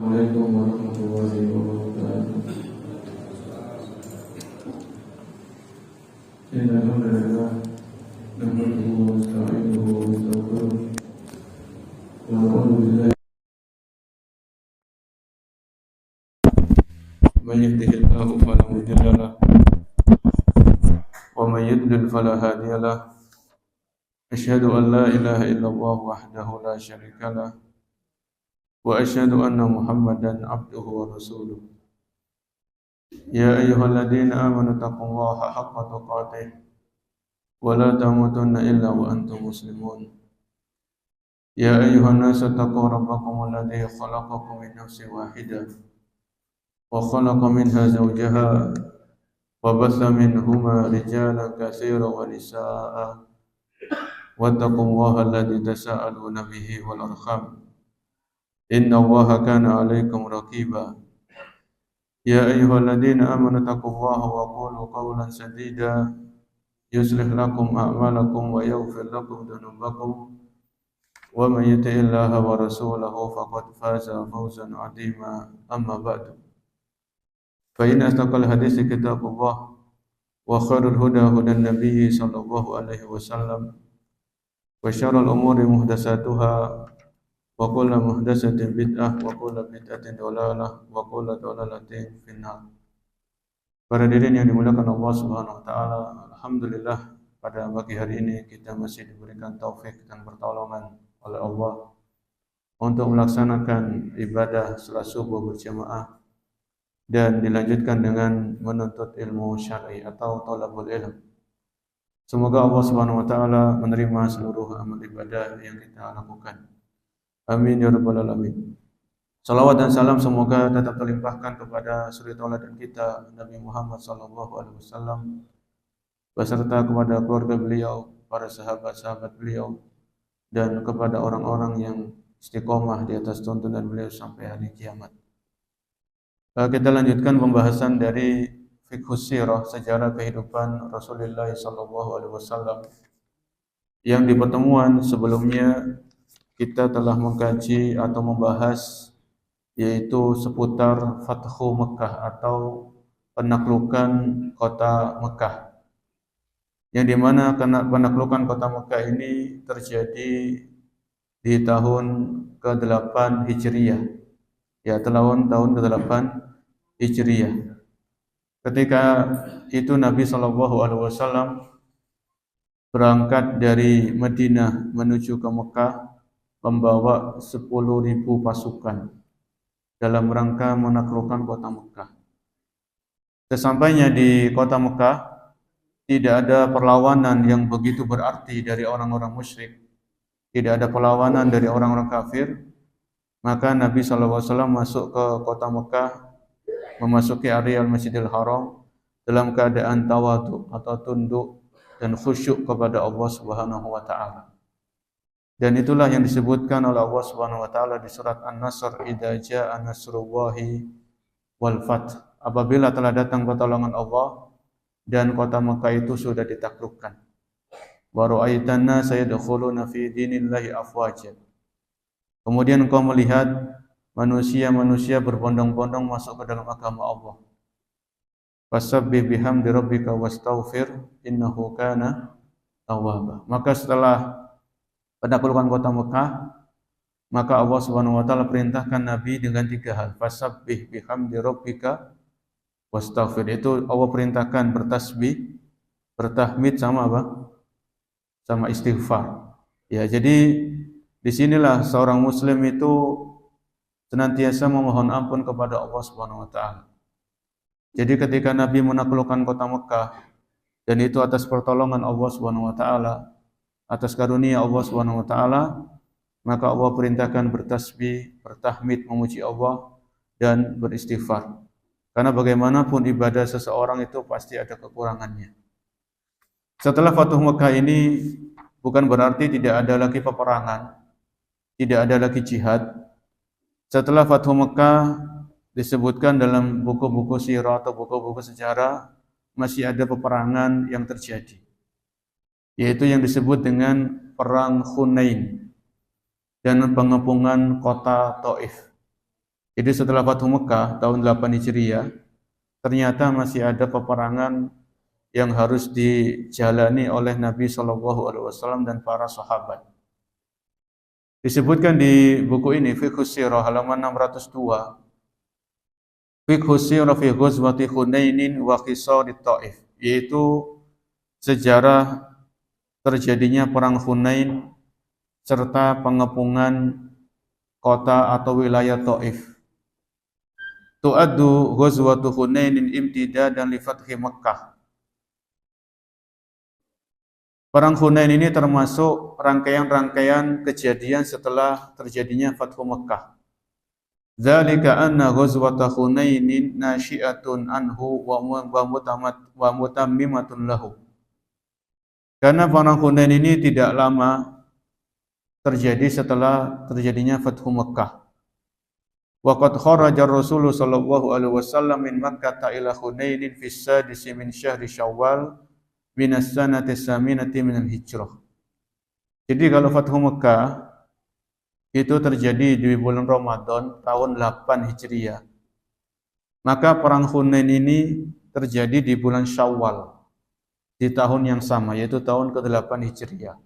Assalamualaikum warahmatullahi wabarakatuh. Alhamdulillah, nahmaduhu wa nasta'inuhu wa nastaghfiruh wa na'udzu billahi man yahdihillahu fala mudilla lahu wa man yudlil fala hadiya lahu. Asyhadu an la ilaha illallah wahdahu la syarika lahu wa asyhadu anna Muhammadan abduhu wa rasuluh. Ya ayyuhalladzina amanu taqullaha haqqa tuqatih wa la tamutunna illa wa antum muslimun. Ya ayyuhan nasu taqu rabbakum alladzi khalaqakum min nafsin wahidah wa khalaqa minha zawjaha wa batha minhuma rijalan katsiran wa nisaa'a wattaqullaha alladzi tasaaluna bihi wal arham innallaha kana 'alaikum raqiba. Ya ayyuhalladzina amanu taqullaha wa qulu qawlan sadida yuslih lakum a'malakum wa yaghfir lakum dhunubakum wa man yuti'illaha wa rasulahu faqad faza fawzan 'azima. Amma ba'du, fa inna asdaqal haditsi kitabullah wa khairul huda hudan nabiyyi sallallahu alaihi wasallam wa syarrul umuri muhdatsatuha wa kullu muhdatsatin bid'ah wa kullu bid'atin dhalalah wa kullu dhalalatin finnar. Para hadirin yang dimuliakan Allah Subhanahu wa taala, alhamdulillah pada pagi hari ini kita masih diberikan taufik dan pertolongan oleh Allah untuk melaksanakan ibadah salat subuh berjamaah dan dilanjutkan dengan menuntut ilmu syar'i atau thalabul ilm. Semoga Allah Subhanahu wa taala menerima seluruh amal ibadah yang kita lakukan. Amin ya rabbal alamin. Salawat dan salam semoga tetap terlimpahkan kepada suri tauladan kita Nabi Muhammad sallallahu alaihi wasallam beserta kepada keluarga beliau, para sahabat-sahabat beliau, dan kepada orang-orang yang istiqomah di atas tuntunan beliau sampai hari kiamat. Kita lanjutkan pembahasan dari fiqhus sirah, sejarah kehidupan Rasulullah sallallahu alaihi wasallam. Yang di pertemuan sebelumnya kita telah mengkaji atau membahas yaitu seputar Fathu Mekah atau penaklukan kota Mekah, yang dimana penaklukan kota Mekah ini terjadi di tahun ke-8 Hijriah, ya tahun ke-8 Hijriah. Ketika itu Nabi SAW berangkat dari Madinah menuju ke Mekah membawa 10.000 pasukan dalam rangka menaklukkan kota Mekah. Sesampainya di kota Mekah, tidak ada perlawanan yang begitu berarti dari orang-orang musyrik, tidak ada perlawanan dari orang-orang kafir. Maka Nabi SAW masuk ke kota Mekah, memasuki area Masjidil Haram dalam keadaan tawadhu atau tunduk dan khusyuk kepada Allah Subhanahu wa taala. Dan itulah yang disebutkan oleh Allah Subhanahu wa taala di surat An-Nasr, idza jaa nasrullahi wal fath, apabila telah datang pertolongan Allah dan kota Mekah itu sudah ditaklukkan. Wa ra'aitan nasa yadkhuluna fi dinillahi afwaja. Kemudian engkau melihat manusia-manusia berbondong-bondong masuk ke dalam agama Allah. Fasabbih bihamdi rabbika wastaghfir innahu kana tawwaba. Maka setelah penaklukan kota Mekah, maka Allah Subhanahu wa taala perintahkan Nabi dengan 3 hal. Fasabbih bihamdi rabbika wastaghfir. Itu Allah perintahkan bertasbih, bertahmid sama apa? Sama istighfar. Ya, jadi disinilah seorang muslim itu senantiasa memohon ampun kepada Allah Subhanahu wa taala. Jadi ketika Nabi menaklukkan kota Mekah, dan itu atas pertolongan Allah Subhanahu wa taala, atas karunia Allah Subhanahu wa taala, maka Allah perintahkan bertasbih, bertahmid, memuji Allah dan beristighfar. Karena bagaimanapun ibadah seseorang itu pasti ada kekurangannya. Setelah Fathu Mekah ini bukan berarti tidak ada lagi peperangan, tidak ada lagi jihad. Setelah Fathu Mekah disebutkan dalam buku-buku sirah atau buku-buku sejarah masih ada peperangan yang terjadi, yaitu yang disebut dengan Perang Hunain dan pengepungan kota Taif. Jadi setelah Fathu Mekah tahun 8 Hijriah, ternyata masih ada peperangan yang harus dijalani oleh Nabi Shallallahu Alaihi Wasallam dan para sahabat. Disebutkan di buku ini Fiqhus Sirah halaman 602, Fiqhus Sirah fi Ghazwati Hunainin wa Qisari Taif, yaitu sejarah terjadinya perang Hunain serta pengepungan kota atau wilayah Taif. Tu'addu ghazwatu Hunainin imtidadan li fathi Makkah. Perang Hunain ini termasuk rangkaian-rangkaian kejadian setelah terjadinya Fathu Makkah. Dzalika anna ghazwata Hunainin nasyi'atun anhu wa mutammimatun lahu. Karena perang Hunain ini tidak lama terjadi setelah terjadinya Fathu Makkah. Wa qad kharaja Rasulullah sallallahu alaihi wasallam min Makkah ila Hunainin fi sadisi min syahri Syawal min as-sanati as-saminati min al-hijrah. Jadi kalau Fathu Makkah itu terjadi di bulan Ramadan tahun 8 Hijriah. Maka perang Hunain ini terjadi di bulan Syawal di tahun yang sama, yaitu tahun ke-8 Hijriah.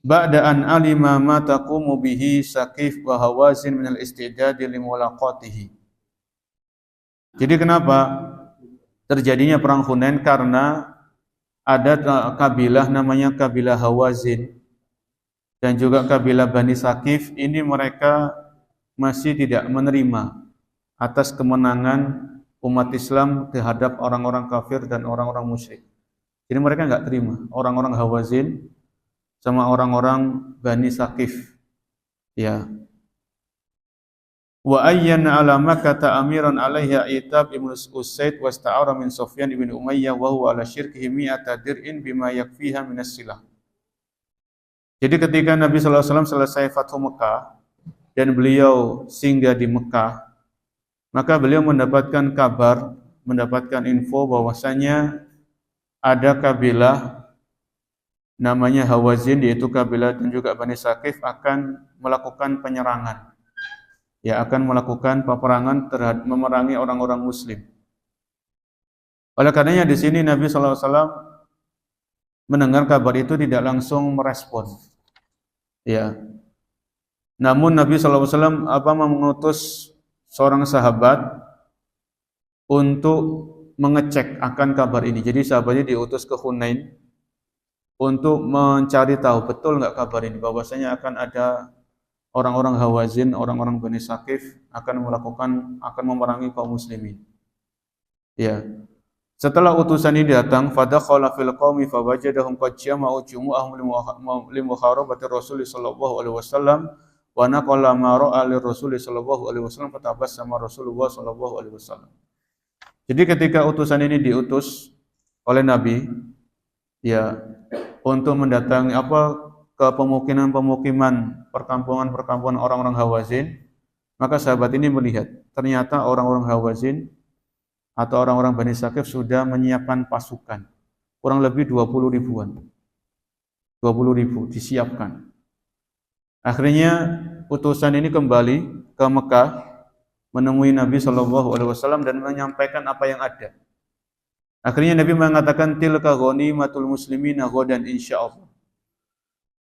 Ba'da an alima ma taqumu bihi Saqif wa Hawazin min al-istidad li mulaqatihi. Jadi kenapa terjadinya perang Hunain? Karena ada kabilah namanya kabilah Hawazin dan juga kabilah Bani Saqif. Ini mereka masih tidak menerima atas kemenangan umat Islam terhadap orang-orang kafir dan orang-orang musyrik. Jadi mereka enggak terima orang-orang Hawazin sama orang-orang Bani Saqif. Ya. Wa ayyana ala Makkah amiran alaiha Itab ibn Usaid wasta'ara min Sufyan ibn Umayyah wa huwa ala syirkihi mi'ata dir'in bima yakfiha min as-silah. Jadi ketika Nabi sallallahu alaihi wasallam selesai Fathu Mekah dan beliau singgah di Mekah, maka beliau mendapatkan kabar, mendapatkan info bahwasanya ada kabilah namanya Hawazin, yaitu kabilah dan juga Bani Saqif akan melakukan penyerangan. Ya, akan melakukan peperangan terhadap memerangi orang-orang muslim. Oleh karenanya di sini Nabi sallallahu alaihi wasallam mendengar kabar itu tidak langsung merespon. Ya. Namun Nabi sallallahu alaihi wasallam mengutus seorang sahabat untuk mengecek akan kabar ini. Jadi sahabatnya diutus ke Hunain untuk mencari tahu betul enggak kabar ini bahwasanya akan ada orang-orang Hawazin, orang-orang Bani Saqif akan memerangi kaum muslimin. Ya. Setelah utusan ini datang, fadakhala fil qaumi fawajadahum qad jama'u jumu'ahum li mukharabati Rasul sallallahu alaihi wasallam wa naqala ma ra'a li Rasul sallallahu alaihi wasallam fatabassama Rasulullah sallallahu alaihi wasallam. Jadi ketika utusan ini diutus oleh Nabi, ya, untuk mendatangi ke pemukiman-pemukiman, perkampungan-perkampungan orang-orang Hawazin, maka sahabat ini melihat ternyata orang-orang Hawazin atau orang-orang Bani Saqif sudah menyiapkan pasukan, kurang lebih 20 ribuan. 20 ribu disiapkan. Akhirnya utusan ini kembali ke Mekah menemui Nabi sallallahu alaihi wasallam dan menyampaikan apa yang ada. Akhirnya Nabi mengatakan tilka ghanimatul muslimina ghadan insyaallah.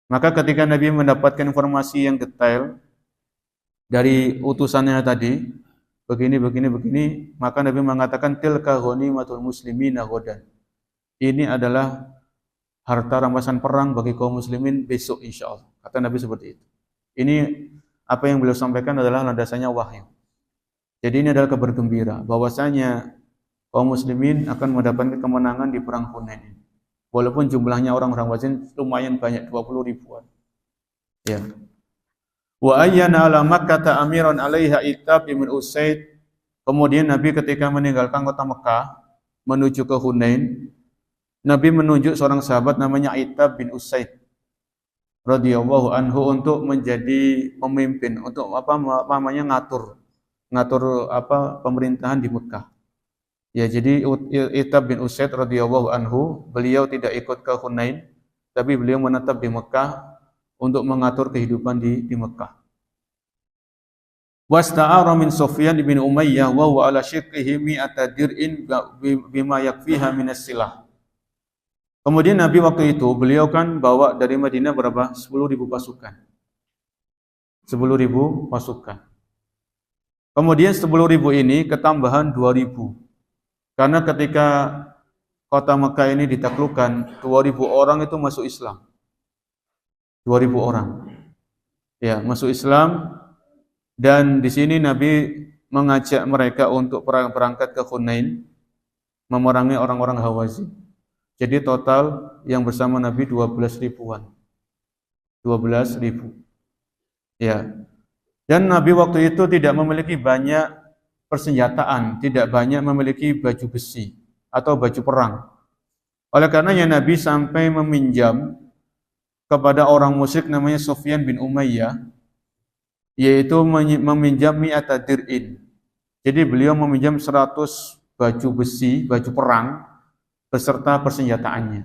Maka ketika Nabi mendapatkan informasi yang detail dari utusannya tadi, begini, maka Nabi mengatakan tilka ghanimatul muslimina ghadan. Ini adalah harta rampasan perang bagi kaum muslimin besok insyaallah. Kata Nabi seperti itu. Ini apa yang beliau sampaikan adalah landasannya wahyu. Jadi ini adalah kabar gembira bahwasanya kaum muslimin akan mendapatkan kemenangan di perang Hunain. Walaupun jumlahnya orang-orang Hawazin lumayan banyak, 20 ribuan. Ya. Wa ayyana ala Makkah amiran 'alaiha Itab bin Usaid. Kemudian Nabi ketika meninggalkan kota Mekah menuju ke Hunain, Nabi menunjuk seorang sahabat namanya Itab bin Usaid radhiyallahu anhu untuk menjadi pemimpin, untuk ngatur pemerintahan di Mekah. Ya, jadi Itab bin Usaid radhiyallahu anhu, beliau tidak ikut ke Hunain, tapi beliau menetap di Mekah untuk mengatur kehidupan di Mekah. Wasta'ara min Sufyan bin Umayyah wa huwa ala syirkihi mi'ata dir'in bima yakfiha minas silah. Kemudian Nabi waktu itu beliau kan bawa dari Madinah berapa? 10.000 pasukan. 10.000 pasukan. Kemudian 10.000 ini ketambahan 2.000. Karena ketika kota Mekah ini ditaklukkan, 2.000 orang itu masuk Islam. 2.000 orang. Ya, masuk Islam, dan di sini Nabi mengajak mereka untuk berangkat ke Hunain memerangi orang-orang Hawazin. Jadi total yang bersama Nabi 12 ribuan. 12 ribu. Ya. Dan Nabi waktu itu tidak memiliki banyak persenjataan, tidak banyak memiliki baju besi atau baju perang. Oleh karenanya Nabi sampai meminjam kepada orang musyrik namanya Sufyan bin Umayyah, yaitu meminjam mi'ata dir'in. Jadi beliau meminjam 100 baju besi, baju perang, beserta persenjataannya.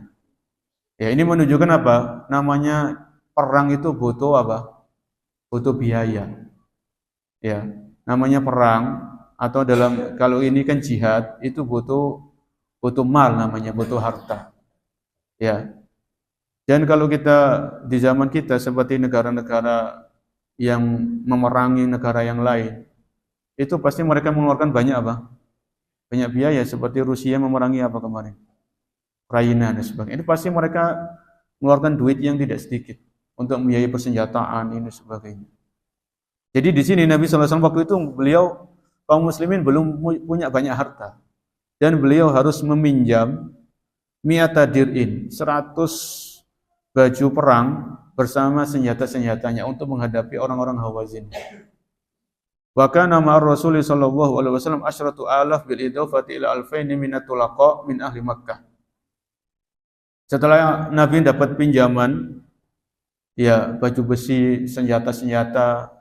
Ya, ini menunjukkan apa? Namanya perang itu butuh apa? Butuh biaya. Ya, namanya perang atau kalau ini kan jihad itu butuh mal namanya, butuh harta. Ya. Dan kalau kita di zaman kita seperti negara-negara yang memerangi negara yang lain, itu pasti mereka mengeluarkan banyak apa? Banyak biaya, seperti Rusia memerangi apa kemarin? Ukraina dan sebagainya. Ini pasti mereka mengeluarkan duit yang tidak sedikit untuk membiayai persenjataan ini sebagainya. Jadi di sini Nabi SAW waktu itu beliau kaum muslimin belum punya banyak harta, dan beliau harus meminjam mi'ata dir'in, 100 baju perang bersama senjata-senjatanya untuk menghadapi orang-orang Hawazin. Wa kana ma'ar Rasul sallallahu alaihi wasallam asyratu alaf bil idafati ila alfaini minatul laqa min ahli Makkah. Setelah Nabi dapat pinjaman ya baju besi, senjata-senjata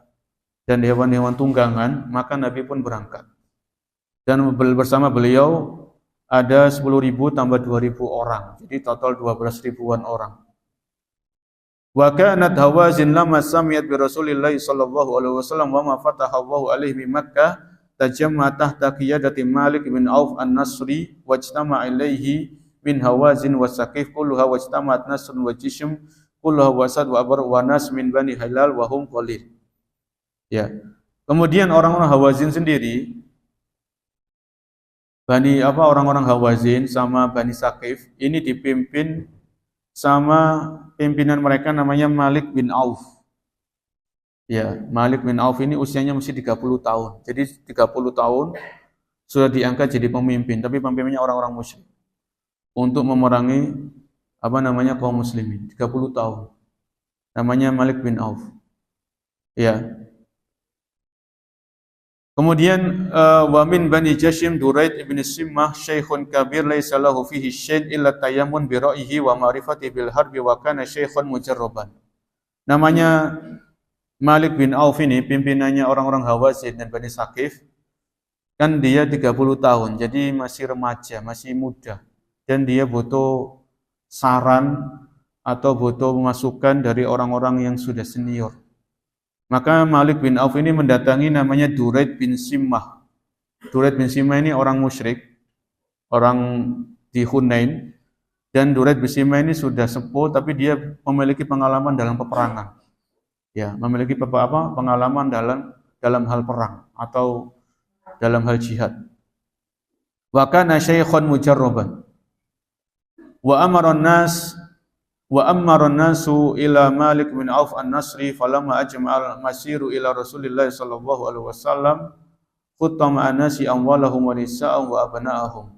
dan hewan-hewan tunggangan, maka Nabi pun berangkat. Dan bersama beliau ada 10.000 tambah 2.000 orang. Jadi total 12 ribuan orang. Wa kanat Hawazin lamma samiyat bi Rasulillah sallallahu alaihi wasallam wa ma fataha Allahu alaihi bi Makkah tajamma tahta qiyadati Malik bin Auf an-Nasri wajtama ilaihi min Hawazin wa Saqif kulluha wajtamat Nasrun wa Jishm kulluha wasad wa Abar wa Nas min Bani Hilal wa hum qalil. Ya. Kemudian orang-orang Hawazin sendiri, orang-orang Hawazin sama Bani Saqif ini dipimpin sama pimpinan mereka namanya Malik bin Auf. Ya, Malik bin Auf ini usianya masih 30 tahun. Jadi 30 tahun sudah diangkat jadi pemimpin, tapi pemimpinnya orang-orang musyrik untuk memerangi kaum muslimin. 30 tahun. Namanya Malik bin Auf. Ya. Kemudian wa min Bani Jashim Duraid ibn Simmah syaikhun kabir laisa lahu fihi syai' illa tayammun bi ra'yihi wa ma'rifati bil harbi wa kana syaikhun mujarraban. Namanya Malik bin Auf ini pimpinannya orang-orang Hawazin dan Bani Saqif. Kan dia 30 tahun, jadi masih remaja, masih muda. Dan dia butuh saran atau butuh masukan dari orang-orang yang sudah senior. Maka Malik bin Auf ini mendatangi namanya Duraid bin Simmah. Duraid bin Simmah ini orang musyrik, orang di Hunain. Dan Duraid bin Simmah ini sudah sepuh, tapi dia memiliki pengalaman dalam peperangan. Ya, memiliki pengalaman dalam hal perang atau dalam hal jihad. Wa kana syaikhun mujarraban. Wa amara nasu ila Malik bin Auf an-Nasri falamma ajma'al masiru ila Rasulillah sallallahu alaihi wasallam khutama anasi amwalahum wa nisa'ahum wa abna'ahum.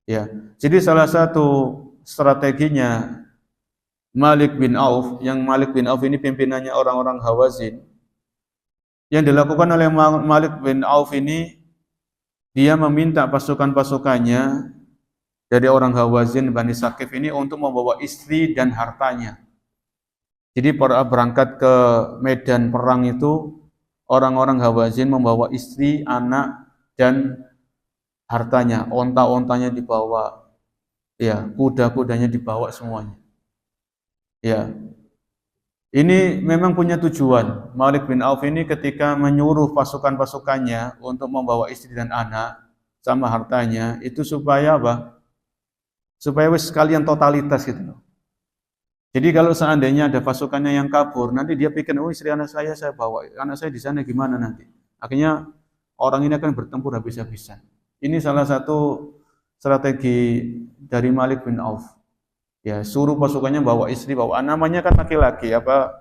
Ya. Jadi salah satu strateginya Malik bin Auf, yang Malik bin Auf ini pimpinannya orang-orang Hawazin. Yang dilakukan oleh Malik bin Auf ini, dia meminta pasukan-pasukannya dari orang Hawazin Bani Saqif ini untuk membawa istri dan hartanya. Jadi berangkat ke medan perang itu, orang-orang Hawazin membawa istri, anak, dan hartanya. Onta-ontanya dibawa, ya, kuda-kudanya dibawa semuanya. Ya. Ini memang punya tujuan. Malik bin Auf ini ketika menyuruh pasukan-pasukannya untuk membawa istri dan anak sama hartanya, itu supaya apa? Supaya wis sekalian totalitas gitu loh. Jadi kalau seandainya ada pasukannya yang kabur, nanti dia pikir, oh istri anak saya bawa, anak saya di sana gimana nanti? Akhirnya orang ini akan bertempur habis-habisan. Ini salah satu strategi dari Malik bin Auf. Ya, suruh pasukannya bawa istri, bawa anak, namanya kan laki-laki, apa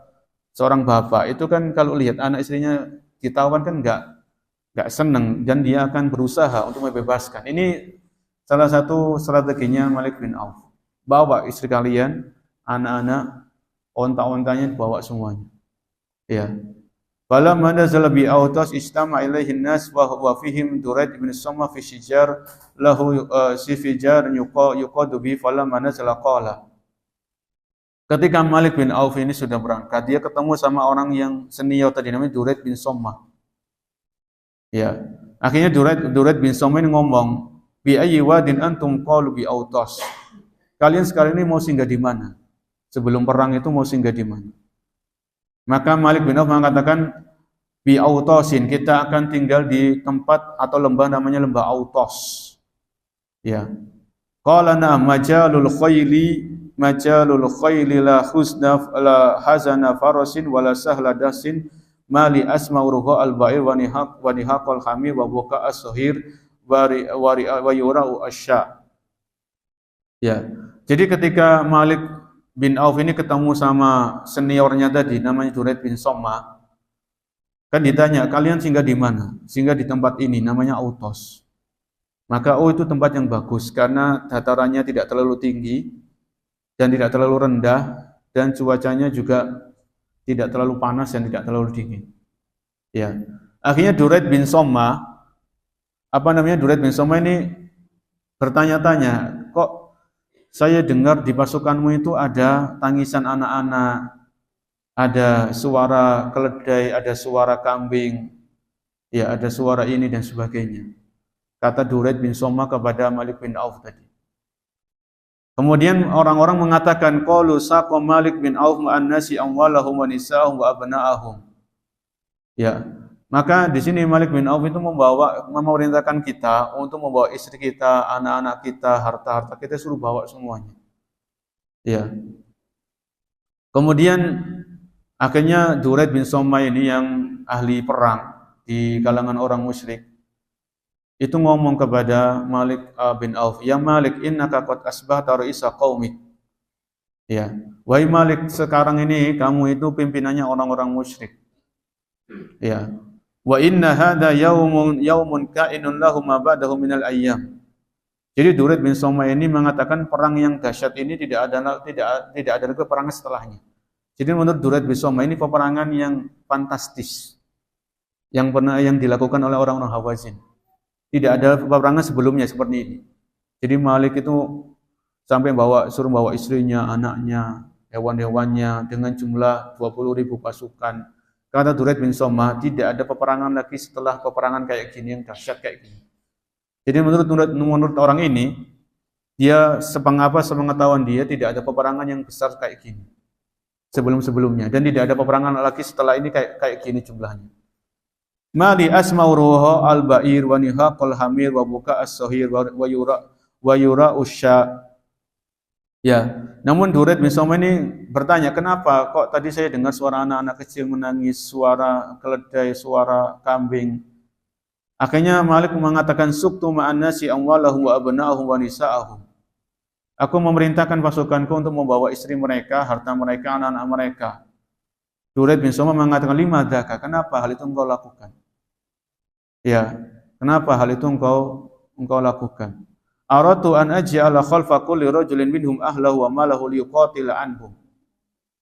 seorang bapak itu kan kalau lihat anak istrinya ditawan kan nggak seneng dan dia akan berusaha untuk membebaskan. Ini salah satu strateginya Malik bin Auf. Bawa istri kalian, anak-anak, onta-ontanya dibawa semuanya. Ya. Falamma nazala bi Autas istama ilaihi nas wa huwa fihim Duraid bin Samma fi shijar lahu sifijar yuqadu bi falamma nazala qala. Ketika Malik bin Auf ini sudah berangkat, dia ketemu sama orang yang senior tadi namanya Duraid bin Samma. Ya. Akhirnya Duraid bin Samma ini ngomong, bi ayyi wadin antum qalu bi Autas. Kalian sekarang ini mau singgah di mana? Sebelum perang itu mau singgah di mana? Maka Malik bin Auf mengatakan bi Autasin, kita akan tinggal di tempat atau lembah namanya lembah Autos. Ya. Qala na majalul khayli la husna la hazana farasin wala sahla dasin mali asma'uruhu al-ba'ir wa nihaqal hamir wa buka as-suhir wa yura'u asya. Ya. Jadi ketika Malik bin Auf ini ketemu sama seniornya tadi, namanya Duraid bin Somma, kan ditanya, kalian singgah di mana? Singgah di tempat ini, namanya Autos. Maka, itu tempat yang bagus, karena datarannya tidak terlalu tinggi, dan tidak terlalu rendah, dan cuacanya juga tidak terlalu panas dan tidak terlalu dingin. Ya. Akhirnya Duraid bin Somma, Duraid bin Somma ini bertanya-tanya, kok saya dengar di pasukanmu itu ada tangisan anak-anak, ada suara keledai, ada suara kambing, ya ada suara ini dan sebagainya. Kata Duraid bin Somma kepada Malik bin Auf tadi. Kemudian orang-orang mengatakan, qalu saqa Malik bin Auf ma'an nasi amwalahum wa nisa'ahum wa abna'ahum. Ya. Maka di sini Malik bin Auf itu memerintahkan kita untuk membawa istri kita, anak-anak kita, harta-harta kita, suruh bawa semuanya. Ya. Kemudian akhirnya Duraid bin Somma ini yang ahli perang di kalangan orang musyrik itu ngomong kepada Malik bin Auf, ya Malik, innaka qad asbahta ra'isa qaumik. Ya. Wahai Malik, sekarang ini kamu itu pimpinannya orang-orang musyrik. Ya. Wa inna hadha yaumun ka'inun lahu ma ba'dahu minal ayyam. Jadi Duraid bin Somma ini mengatakan perang yang dahsyat ini tidak ada lagi peperangan setelahnya. Jadi menurut Duraid bin Somma ini peperangan yang fantastis yang dilakukan oleh orang-orang Hawazin. Tidak ada peperangan sebelumnya seperti ini. Jadi Malik itu sampai suruh bawa istrinya, anaknya, hewan-hewannya dengan jumlah 20.000 pasukan. Kata Duraid bin Somma, tidak ada peperangan lagi setelah peperangan kayak gini, yang dahsyat kayak gini. Jadi menurut orang ini, dia sepengetahuan dia tidak ada peperangan yang besar kayak gini sebelum-sebelumnya, dan tidak ada peperangan lagi setelah ini kayak gini jumlahnya. Mali asma'uruha al-ba'ir wa nihaqal hamir wa buka as-sahir wa yura usya. Ya, namun Duraid bin Somma ini bertanya, kenapa kok tadi saya dengar suara anak-anak kecil menangis, suara keledai, suara kambing. Akhirnya Malik mengatakan, suktu ma'an nasi amwalahum wa abna'ahum wa nisa'ahum. Aku memerintahkan pasukanku untuk membawa istri mereka, harta mereka, anak-anak mereka. Duraid bin Somma mengatakan, lima dzaka, kenapa hal itu engkau lakukan? Ya, kenapa hal itu engkau lakukan? Aratu an aj'ala khalfa kulli rajulin minhum ahlahu wa malahu liqatila anhum.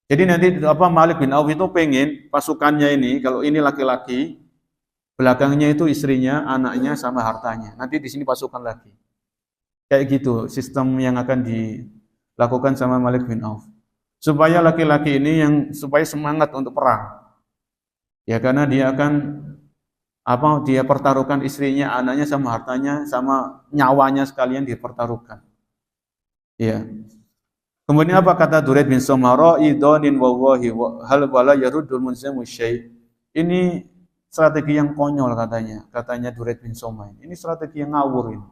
Jadi nanti Malik bin Auf itu pengen pasukannya ini, kalau ini laki-laki, belakangnya itu istrinya, anaknya sama hartanya. Nanti di sini pasukan lagi. Kayak gitu sistem yang akan dilakukan sama Malik bin Auf. Supaya laki-laki ini supaya semangat untuk perang. Ya karena dia akan dia pertaruhkan istrinya, anaknya sama hartanya, sama nyawanya sekalian dipertaruhkan. Ya. Kemudian apa kata Duraid bin Somara, idonin wallahi hal wala yaruddul munzimu syai'. Ini strategi yang konyol katanya Duraid bin Somara. Ini strategi yang ngawur ini.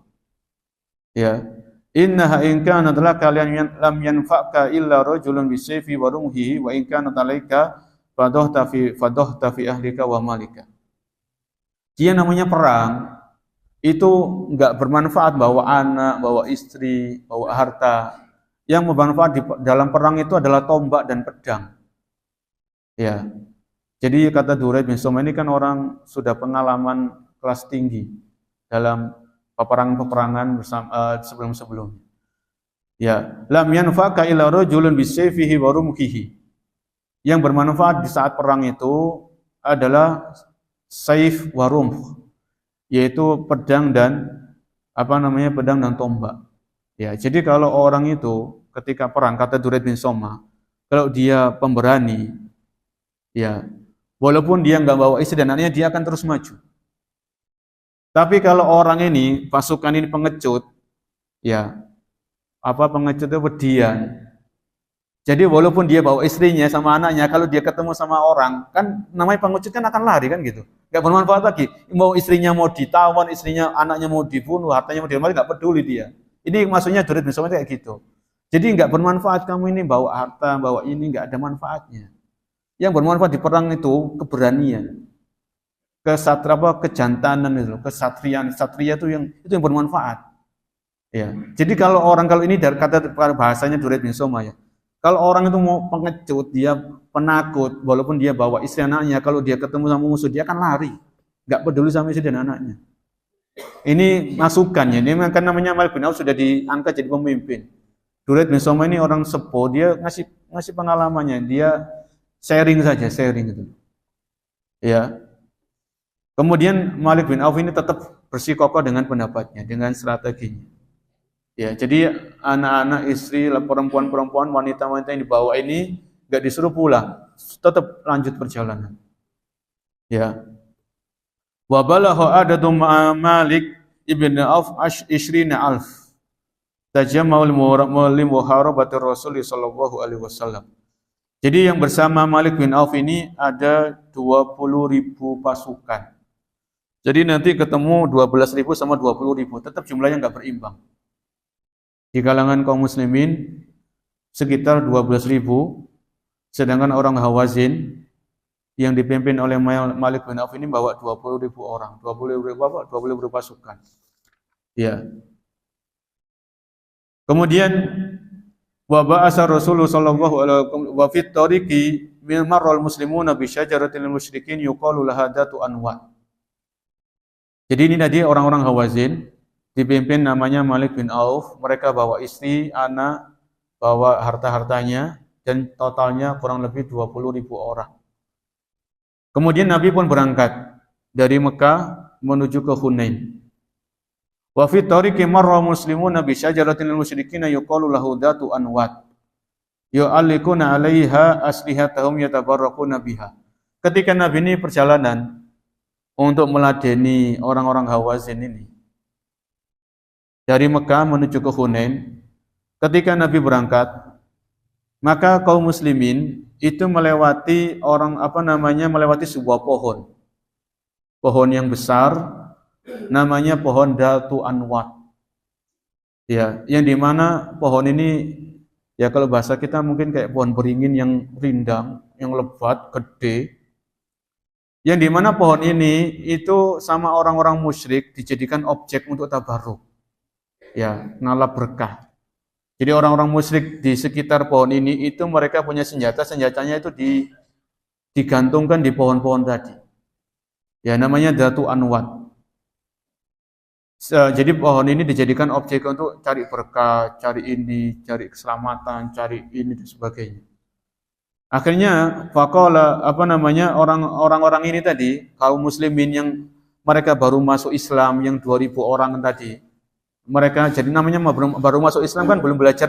Ya. Innaha in kanat laka lam yanfa'ka illa rajulun bisayfi wa rumhihi wa in kanat alaika fadhta fi ahlika wa malika. Dia namanya perang itu enggak bermanfaat bawa anak, bawa istri, bawa harta. Yang bermanfaat di dalam perang itu adalah tombak dan pedang. Ya. Jadi kata Duraid bin Somara ini kan orang sudah pengalaman kelas tinggi dalam peperangan bersama sebelum-sebelumnya. Ya, lam yanfa'ka illa rajulun bisayfihi wa rumhihi. Yang bermanfaat di saat perang itu adalah saif wa rumh, yaitu pedang dan pedang dan tombak. Ya, jadi kalau orang itu ketika perang kata Duraid bin Somara, kalau dia pemberani, ya, walaupun dia enggak bawa istri dan anaknya, dia akan terus maju. Tapi kalau orang ini, pasukan ini pengecut, ya, pengecut itu berdiam. Jadi walaupun dia bawa istrinya sama anaknya, kalau dia ketemu sama orang, kan namanya pengecut kan akan lari kan gitu. Gak bermanfaat lagi. Mau istrinya mau ditawan, istrinya, anaknya mau dibunuh, hartanya mau diambil, gak peduli dia. Ini maksudnya Duraid bin Somara kayak gitu. Jadi gak bermanfaat kamu ini bawa harta, bawa ini, gak ada manfaatnya. Yang bermanfaat di perang itu keberanian. Kejantanan itu, kesatriaan, satria itu yang bermanfaat. Ya. Jadi kalau ini dari kata bahasanya Duraid bin Somara ya. Kalau orang itu mau pengecut, dia penakut, walaupun dia bawa istri anaknya, kalau dia ketemu sama musuh dia akan lari. Enggak peduli sama istri dan anaknya. Ini masukannya. Ini kan namanya Malik bin Auf sudah diangkat jadi pemimpin. Duraid bin Somara ini orang sepuh, dia ngasih pengalamannya, dia sharing gitu. Ya. Kemudian Malik bin Auf ini tetap bersikukuh dengan pendapatnya, dengan strateginya. Ya, jadi anak-anak, istri, perempuan-perempuan, wanita-wanita yang dibawa ini enggak disuruh pulang, tetap lanjut perjalanan. Ya. Wa balagha adadu Malik ibn Auf 20,000. Tajammaul mu'allim wa harabatir Rasul sallallahu alaihi wasallam. Jadi yang bersama Malik bin Auf ini ada 20.000 pasukan. Jadi nanti ketemu 12.000 sama 20.000, tetap jumlahnya enggak berimbang. Di kalangan kaum muslimin sekitar 12.000, sedangkan orang Hawazin yang dipimpin oleh Malik bin Auf ini bawa 20.000 orang, 20.000 pasukan. Ya. Kemudian wa ba'asa Rasulullah sallallahu alaihi wasallam wa fit tariqi min marral muslimuna bi syajaratil musyrikin yuqalu laha datu anwa. Jadi ini tadi orang-orang Hawazin dipimpin namanya Malik bin Auf, mereka bawa istri, anak, bawa harta-hartanya dan totalnya kurang lebih 20.000 orang. Kemudian Nabi pun berangkat dari Mekah menuju ke Hunain. Wa fi tariqi marra muslimuna bi syajaratil musyrikina yuqalu lahu datu anwat. Yu'allikuna 'alaiha aslihatahum yatabarraquna biha. Ketika Nabi ini perjalanan untuk meladeni orang-orang Hawazin ini dari Mekah menuju ke Hunain, ketika Nabi berangkat, maka kaum muslimin itu melewati melewati sebuah pohon. Pohon yang besar namanya pohon Datu Anwat. Ya, yang di mana pohon ini ya kalau bahasa kita mungkin kayak pohon beringin yang rindang, yang lebat, gede. Yang di mana pohon ini itu sama orang-orang musyrik dijadikan objek untuk tabarruk. Ya, ngalap berkah. Jadi orang-orang musyrik di sekitar pohon ini itu mereka punya senjatanya itu digantungkan di pohon-pohon tadi. Ya, namanya Datu Anwat. Jadi pohon ini dijadikan objek untuk cari berkah, cari ini, cari keselamatan, cari ini dan sebagainya. Akhirnya faqala orang-orang ini tadi, kaum muslimin yang mereka baru masuk Islam yang 2.000 orang tadi. Mereka jadi namanya baru masuk Islam kan belum belajar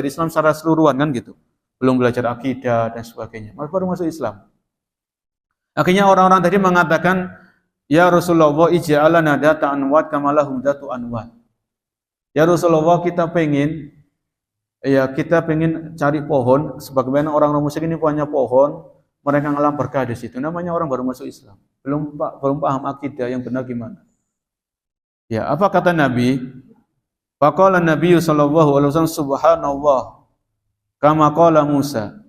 Islam secara keseluruhan kan gitu. Belum belajar akidah dan sebagainya. Mereka baru masuk Islam. Akhirnya orang-orang tadi mengatakan, "Ya Rasulullah, ij'alana data anwat kama lahum datu anwat." Ya Rasulullah, kita pengen Ya kita pengen cari pohon, sebagaimana orang-orang musyrik ini punya pohon, mereka ngalah berkah di situ. Namanya orang baru masuk Islam, belum paham akidah yang benar gimana. Ya, apa kata Nabi? Faqala Nabi sallallahu alaihi wasallam subhanallah kama qala Musa.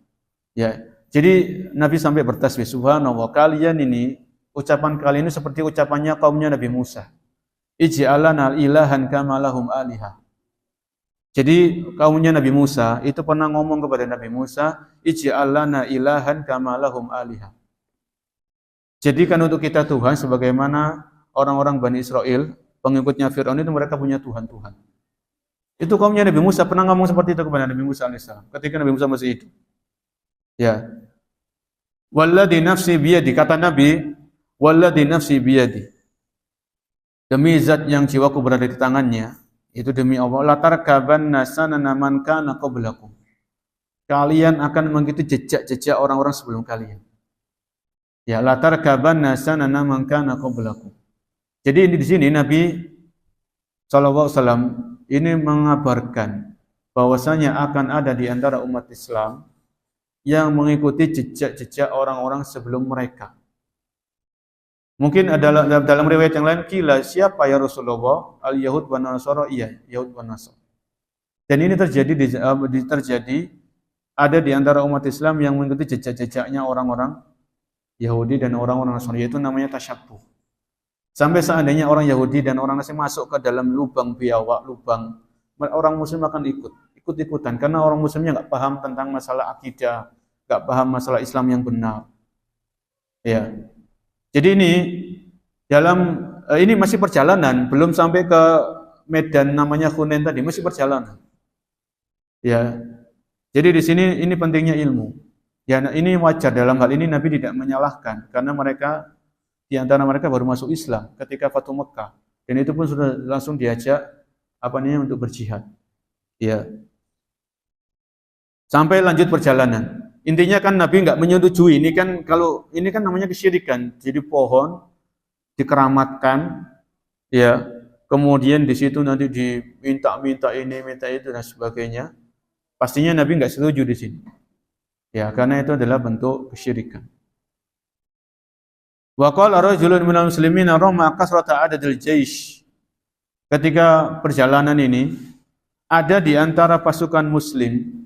Ya, jadi Nabi sampai bertasbih subhanallah. Kalian ini ucapan kalian ini seperti ucapannya kaumnya Nabi Musa. Ij'alana ilahan kama lahum alihah. Jadi kaumnya Nabi Musa itu pernah ngomong kepada Nabi Musa, ij'alana ilahan kama lahum alihah. Jadikan untuk kita Tuhan sebagaimana orang-orang Bani Israel, pengikutnya Fir'aun itu mereka punya Tuhan-Tuhan. Itu kaumnya Nabi Musa pernah ngomong seperti itu kepada Nabi Musa alaihissalam ketika Nabi Musa masih hidup. Ya. Walladzi nafsi biyadi, kata Nabi, walladzi nafsi biyadi. Demi zat yang jiwaku berada di tangannya, itu demi Allah, latarkabanna sanana man kana qablakum. Kalian akan mengikuti jejak-jejak orang-orang sebelum kalian. Ya, latarkabanna sanana man kana qablakum. Jadi ini di sini Nabi sallallahu alaihi wasallam ini mengabarkan bahwasanya akan ada di antara umat Islam yang mengikuti jejak-jejak orang-orang sebelum mereka. Mungkin ada dalam riwayat yang lain, kila siapa ya Rasulullah? Al-Yahud wa Nasara, iya, Yahud wa Nasara. Dan ini terjadi ada di antara umat Islam yang mengikuti jejak-jejaknya orang-orang Yahudi dan orang-orang Nasrani, yaitu namanya tasyabbuh. Sampai seandainya orang Yahudi dan orang Nasrani masuk ke dalam lubang biawak, orang Muslim akan ikut-ikutan karena orang Muslimnya nggak paham tentang masalah akidah, nggak paham masalah Islam yang benar. Ya. Jadi ini masih perjalanan, belum sampai ke medan namanya Hunain tadi, masih perjalanan. Ya. Jadi di sini ini pentingnya ilmu. Ya, ini wajar dalam hal ini Nabi tidak menyalahkan karena mereka di antara mereka baru masuk Islam ketika Fatu Mekah dan itu pun sudah langsung diajak untuk berjihad. Ya. Sampai lanjut perjalanan. Intinya kan Nabi nggak menyetujui, ini kan namanya kesyirikan. Jadi pohon dikeramatkan, ya, kemudian di situ nanti diminta ini, minta itu dan sebagainya. Pastinya Nabi nggak setuju di sini, ya, karena itu adalah bentuk kesyirikan. Wa qala rajulun minal muslimin rama kasrata adadil jaish. Ketika perjalanan ini ada di antara pasukan muslim,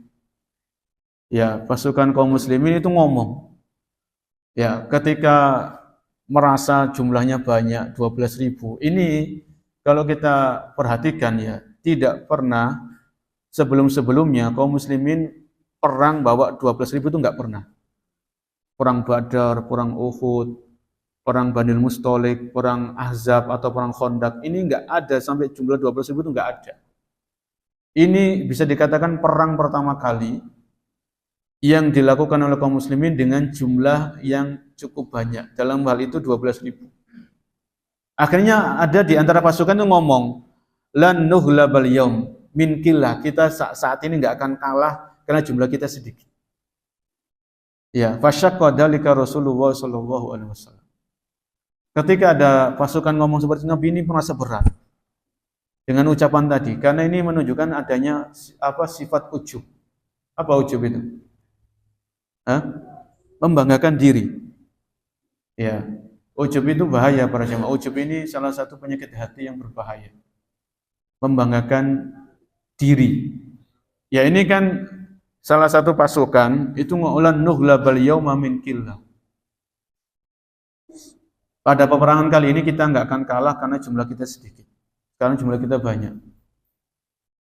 ya, pasukan kaum muslimin itu ngomong, ya, ketika merasa jumlahnya banyak 12.000. Ini kalau kita perhatikan ya, tidak pernah sebelum-sebelumnya kaum muslimin perang bawa 12.000 itu enggak pernah. Perang Badar, perang Uhud, perang Bani Mustalik, perang Ahzab atau perang Khandaq, ini enggak ada sampai jumlah 12.000 itu enggak ada. Ini bisa dikatakan perang pertama kali yang dilakukan oleh kaum muslimin dengan jumlah yang cukup banyak. Dalam hal itu 12.000. Akhirnya ada di antara pasukan itu ngomong, lan nuhlabal yaum min killah. Kita saat ini enggak akan kalah karena jumlah kita sedikit. Ya, fasyaqqa dzalika Rasulullah sallallahu alaihi wasallam. Ketika ada pasukan ngomong seperti Nabi ini merasa berat dengan ucapan tadi, karena ini menunjukkan adanya sifat ujub. Apa ujub itu? Membanggakan diri. Ya, ujub itu bahaya para jemaah. Ujub ini salah satu penyakit hati yang berbahaya. Membanggakan diri. Ya, ini kan salah satu pasukan itu ngaulan nuhlabal yauma min killah. Pada peperangan kali ini kita enggak akan kalah karena jumlah kita sedikit. Karena jumlah kita banyak.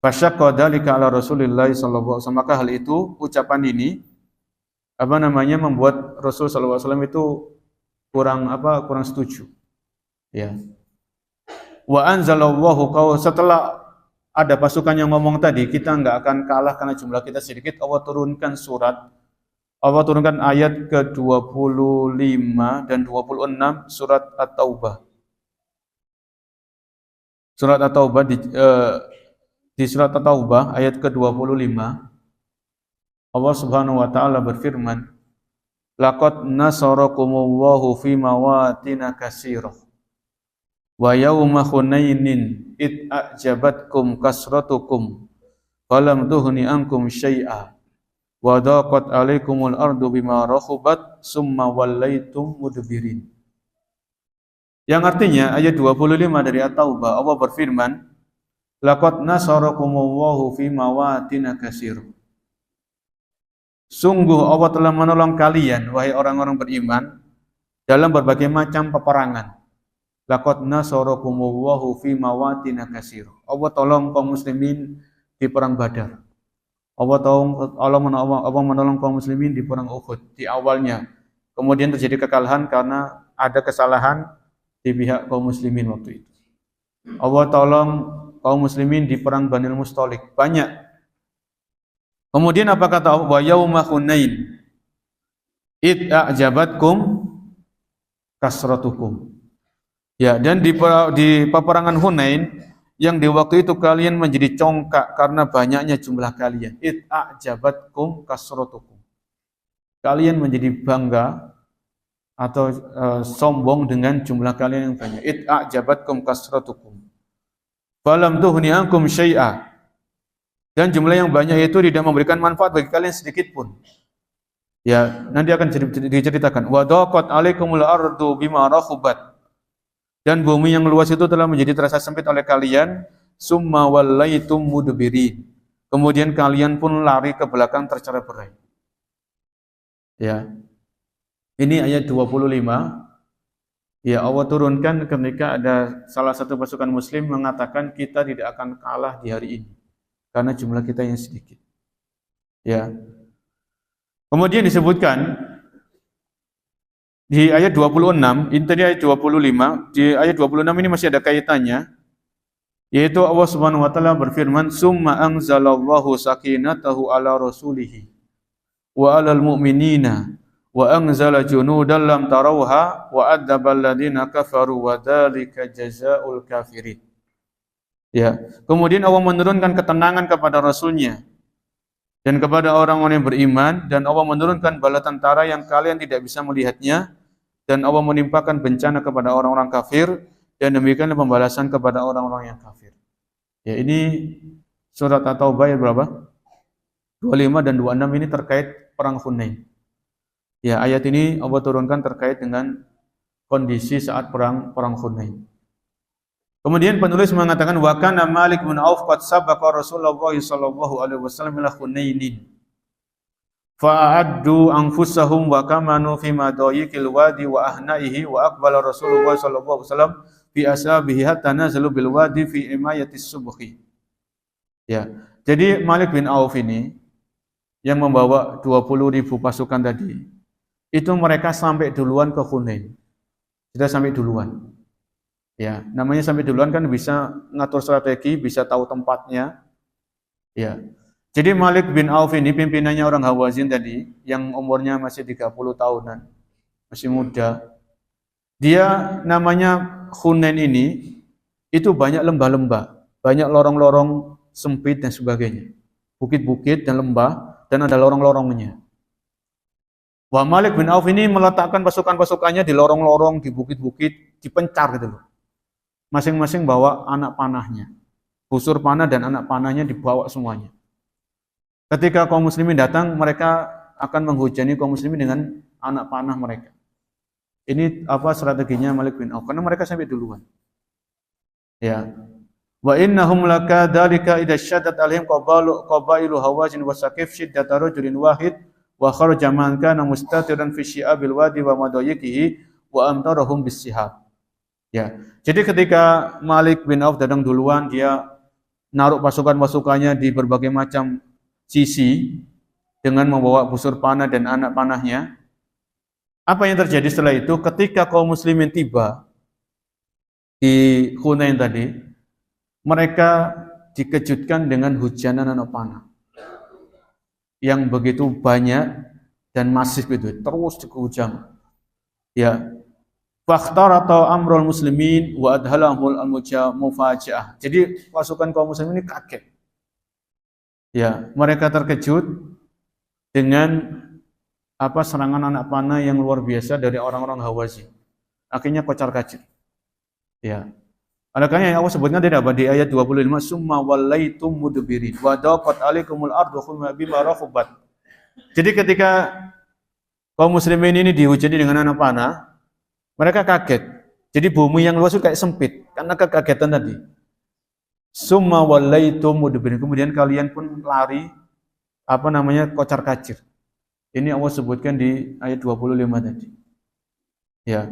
Fasyaqqa dzalika ala Rasulillah sallallahu alaihi wasallam. Maka hal itu, ucapan ini membuat Rasul sallallahu alaihi wasallam itu kurang setuju. Ya. Wa anzalallahu setelah ada pasukan yang ngomong tadi, kita enggak akan kalah karena jumlah kita sedikit, Allah turunkan ayat ke-25 dan 26 surat At-Taubah. Surat At-Taubah di surat At-Taubah ayat ke-25 Allah Subhanahu wa taala berfirman, laqad nasarakumullahu fi mawatin katsirah wa yauma hunainin id a'jabatkum kasratukum falam tughni ankum syai'a wa daqat 'alaikumul ardu bima rahubat summa wallaitum mudbirin. Yang artinya ayat 25 dari At-Taubah, Allah berfirman, laqad nasarakumullahu fi mawatin katsir. Sungguh Allah telah menolong kalian wahai orang-orang beriman dalam berbagai macam peperangan. Laqad nasarakumullahu fi mawatin katsir. Allah tolong kaum muslimin di perang Badar. Allah menolong kaum muslimin di perang Uhud di awalnya. Kemudian terjadi kekalahan karena ada kesalahan di pihak kaum muslimin waktu itu. Allah tolong kaum muslimin di perang Banil Mustalik. Banyak. Kemudian apa kata Allah? Wa yauma Hunain id a'jabatkum kasratukum. Ya, dan di peperangan Hunain yang di waktu itu kalian menjadi congkak karena banyaknya jumlah kalian. Id a'jabatkum kasratukum. Kalian menjadi bangga atau sombong dengan jumlah kalian yang banyak. Id a'jabatkum kasratukum. Falam tughni ankum syai'a. Dan jumlah yang banyak itu tidak memberikan manfaat bagi kalian sedikit pun. Ya, nanti akan diceritakan. Wa daqat 'alaikumul ardu bima rahubat. Dan bumi yang luas itu telah menjadi terasa sempit oleh kalian. Summa wallaitum mudbirin. Kemudian kalian pun lari ke belakang tercerai-berai. Ya. Ini ayat 25. Ya, Allah turunkan ketika ada salah satu pasukan muslim mengatakan kita tidak akan kalah di hari ini karena jumlah kita yang sedikit. Ya. Kemudian disebutkan di ayat 26, ini tadi ayat 25, di ayat 26 ini masih ada kaitannya, yaitu Allah Subhanahu wa taala berfirman, "Summa anzalallahu sakinatahu ala rasulihi wa alal mu'minina wa anzala junudan lam tarawha wa adzabal ladina kafaru wa dzalika jazaa'ul kafirin." Ya, kemudian Allah menurunkan ketenangan kepada Rasulnya dan kepada orang-orang yang beriman, dan Allah menurunkan bala tentara yang kalian tidak bisa melihatnya, dan Allah menimpakan bencana kepada orang-orang kafir, dan demikianlah pembalasan kepada orang-orang yang kafir. Ya, ini surat At-Taubah ayat berapa? 25 dan 26 ini terkait perang Hunain. Ya, ayat ini Allah turunkan terkait dengan kondisi saat perang Hunain. Kemudian penulis mengatakan wa kana Malik bin Auf qad sabaqa Rasulullah sallallahu alaihi wasallam ila Hunainin fa'addu anfusahum wa kamanu fi madayiqil wadi wa ahnaihi wa aqbala Rasulullah sallallahu alaihi wasallam fi ashabihi hatta nazalu bil wadi fi imayatis subhi. Ya. Jadi Malik bin Auf ini yang membawa 20.000 pasukan tadi, itu mereka sampai duluan ke Hunain. Sudah sampai duluan. Ya, namanya sampai duluan kan bisa ngatur strategi, bisa tahu tempatnya. Ya. Jadi Malik bin Auf ini pimpinannya orang Hawazin tadi yang umurnya masih 30 tahunan. Masih muda. Dia namanya Hunain ini itu banyak lembah-lembah, banyak lorong-lorong sempit dan sebagainya. Bukit-bukit dan lembah dan ada lorong-lorongnya. Wah, Malik bin Auf ini meletakkan pasukan-pasukannya di lorong-lorong, di bukit-bukit, dipencar gitu loh. Masing-masing bawa anak panahnya. Busur panah dan anak panahnya dibawa semuanya. Ketika kaum muslimin datang, mereka akan menghujani kaum muslimin dengan anak panah mereka. Ini apa strateginya Malik bin Auf? Karena mereka sampai duluan. Ya. Wa innahum lakadzalika idza syaddat alaihim qabailu Hawazin wa Saqif shiddat rajulin wahid wa kharaja man kana mustatiran fi syi'abil wadi wa madayiqihi wa amtarahum bis-sihab. Ya. Jadi ketika Malik bin Auf datang duluan, dia naruh pasukan-pasukannya di berbagai macam sisi dengan membawa busur panah dan anak panahnya. Apa yang terjadi setelah itu? Ketika kaum muslimin tiba di Hunain tadi, mereka dikejutkan dengan hujanan anak panah yang begitu banyak dan masif itu, terus dihujam. Ya. Fakhtarata amrul muslimin wa adhalamul mufajaah. Jadi pasukan kaum muslimin ini kaget. Ya, mereka terkejut dengan serangan anak panah yang luar biasa dari orang-orang Hawazin. Akhirnya kocar-kacir. Ya. Adakah yang Allah sebutkan tidak apa di ayat 25 summa wallaitum mudbirin wa daqat alaikumul ardu bima rahubat. Jadi ketika kaum muslimin ini dihujani dengan anak panah, mereka kaget. Jadi bumi yang luas itu kayak sempit karena kekagetan tadi. Summa wallaitum mudbirin. Kemudian kalian pun lari kocar-kacir. Ini Allah sebutkan di ayat 25 tadi. Ya.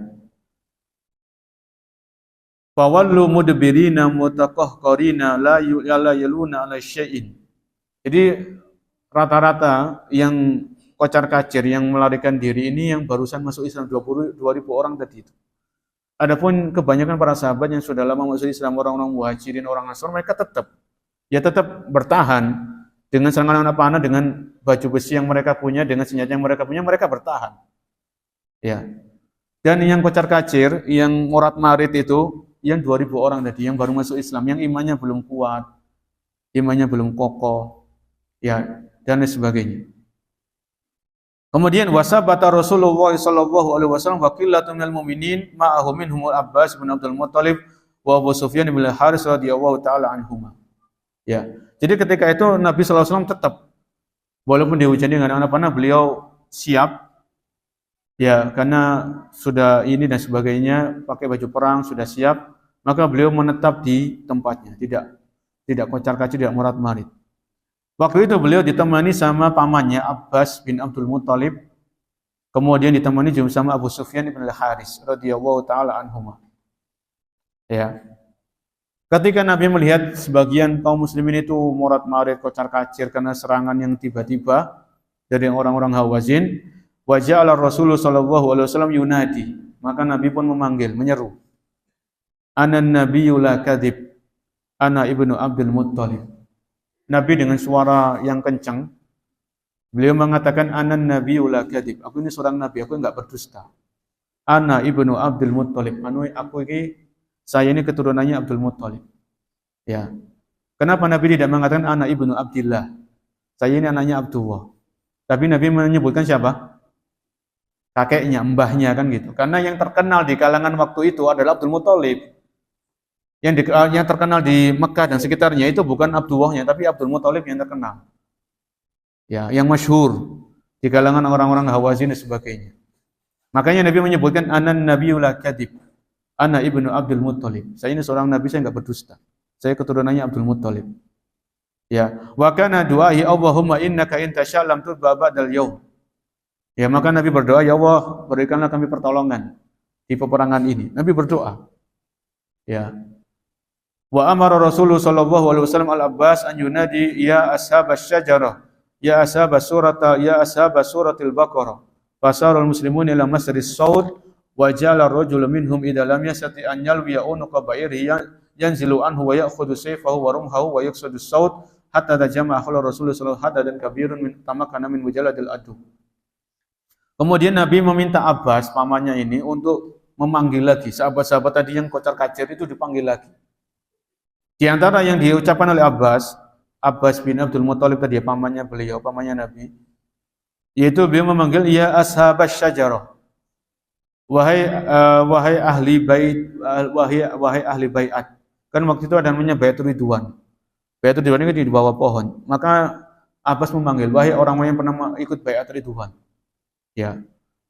Fawallu mudbirina mutaqahqarina la yaluna ala syai'in. Jadi rata-rata yang kocar-kacir yang melarikan diri ini yang barusan masuk Islam 2.000 orang tadi itu. Adapun kebanyakan para sahabat yang sudah lama masuk Islam, orang-orang muhajirin, orang Ansor, mereka tetap bertahan dengan serangan anak panah, dengan baju besi yang mereka punya, dengan senjata yang mereka punya, mereka bertahan. Ya. Dan yang kocar-kacir, yang morat-marit itu, yang 2.000 orang tadi, yang baru masuk Islam, yang imannya belum kuat, imannya belum kokoh, ya, dan lain sebagainya. Kemudian wasabata Rasulullah sallallahu alaihi wasallam wa qillatun minal mu'minin ma'ahum minhumul Abbas bin Abdul Muttalib wa Abu Sufyan bin Al-Haris radhiyallahu taala anhuma. Ya. Jadi ketika itu Nabi sallallahu alaihi wasallam tetap walaupun dihujani dengan anak panah beliau siap ya karena sudah ini dan sebagainya, pakai baju perang sudah siap, maka beliau menetap di tempatnya, tidak kocar-kacir, tidak morat-marit. Waktu itu beliau ditemani sama pamannya Abbas bin Abdul Muttalib, kemudian ditemani juga sama Abu Sufyan bin Al-Haris radhiyallahu taala anhuma. Ya. Ketika Nabi melihat sebagian kaum muslimin itu morat-marit, kocar-kacir karena serangan yang tiba-tiba dari orang-orang Hawazin, wa ja'ala Rasulullah sallallahu alaihi wasallam yunadi, maka Nabi pun memanggil, menyeru. Anan nabiyyu la kadzib, ana ibnu Abdul Muttalib. Nabi dengan suara yang kencang, beliau mengatakan, Anan nabiyyu la kadzib. Aku ini seorang nabi, aku enggak berdusta. Ana ibnu Abdul Muttalib. Saya ini keturunannya Abdul Muttalib. Ya. Kenapa Nabi tidak mengatakan ana ibnu Abdillah? Saya ini anaknya Abdullah. Tapi Nabi menyebutkan siapa? Kakeknya, mbahnya kan gitu. Karena yang terkenal di kalangan waktu itu adalah Abdul Muttalib. Yang terkenal di Mekah dan sekitarnya itu bukan Abdullahnya, tapi Abdul Muttalib yang terkenal. Ya, yang masyhur di kalangan orang-orang Hawazin dan sebagainya. Makanya Nabi menyebutkan anan nabiyyu la kadzib. Ana ibnu Abdul Muttalib. Saya ini seorang nabi, saya enggak berdusta. Saya keturunannya Abdul Muttalib. Ya, wa kana du'ai Allahumma innaka in tashallam tudba ba'dal yaum. Ya, maka Nabi berdoa, ya Allah, berikanlah kami pertolongan di peperangan ini. Nabi berdoa. Ya. Wa amara Rasulullah sallallahu alaihi wasallam al-Abbas an yunadi ya ashabas syajarah, ya ashabas surata, ya ashabas suratil Baqarah. Fasarul muslimun ila masris saud wa ja'ala ar-rajulu minhum idza lam yastati an yalwiya unuqa ba'irihi yanzilu anhu wa ya'khudhu sayfahu wa rumhahu wa yaqsudu saud hatta tajama'a khawla Rasulullah sallallahu alaihi wasallam kabirun min tamakana min mujalladil adu. Kemudian Nabi meminta Abbas, pamannya ini, untuk memanggil lagi sahabat-sahabat tadi yang kocar-kacir itu, dipanggil lagi. Di antara yang diucapkan oleh Abbas bin Abdul Muttalib tadi, pamannya beliau, pamannya Nabi, yaitu beliau memanggil ya ashabas syajarah, wahai ahli bait, wahai ahli baiat. Kan waktu itu ada namanya Baitur Ridwan. Baitur Ridwan itu di bawah pohon. Maka Abbas memanggil, wahai orang-orang yang pernah ikut Baiat Ridwan. Ya.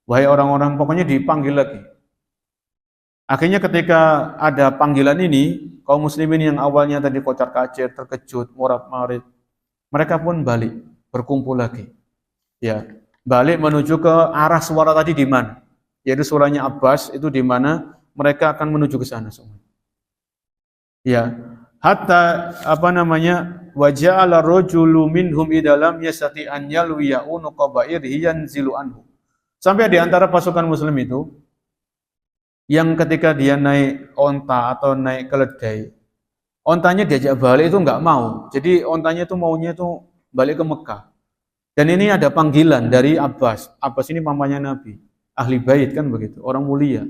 Wahai orang-orang, pokoknya dipanggil lagi. Akhirnya ketika ada panggilan ini, kaum muslimin yang awalnya tadi kocar-kacir, terkejut, morat-marit, mereka pun balik, berkumpul lagi. Ya, balik menuju ke arah suara tadi di mana? Yaitu suaranya Abbas, itu di mana mereka akan menuju ke sana semua. Ya, hatta wa ja'ala rajulu minhum idalam yastati an yalwiya unuqa ba'irihi yanzilu anhu. Sampai di antara pasukan muslim itu yang ketika dia naik onta atau naik keledai, ontanya diajak balik itu enggak mau. Jadi ontanya itu maunya itu balik ke Mekah. Dan ini ada panggilan dari Abbas. Abbas ini pamannya Nabi, ahli bait kan begitu, orang mulia.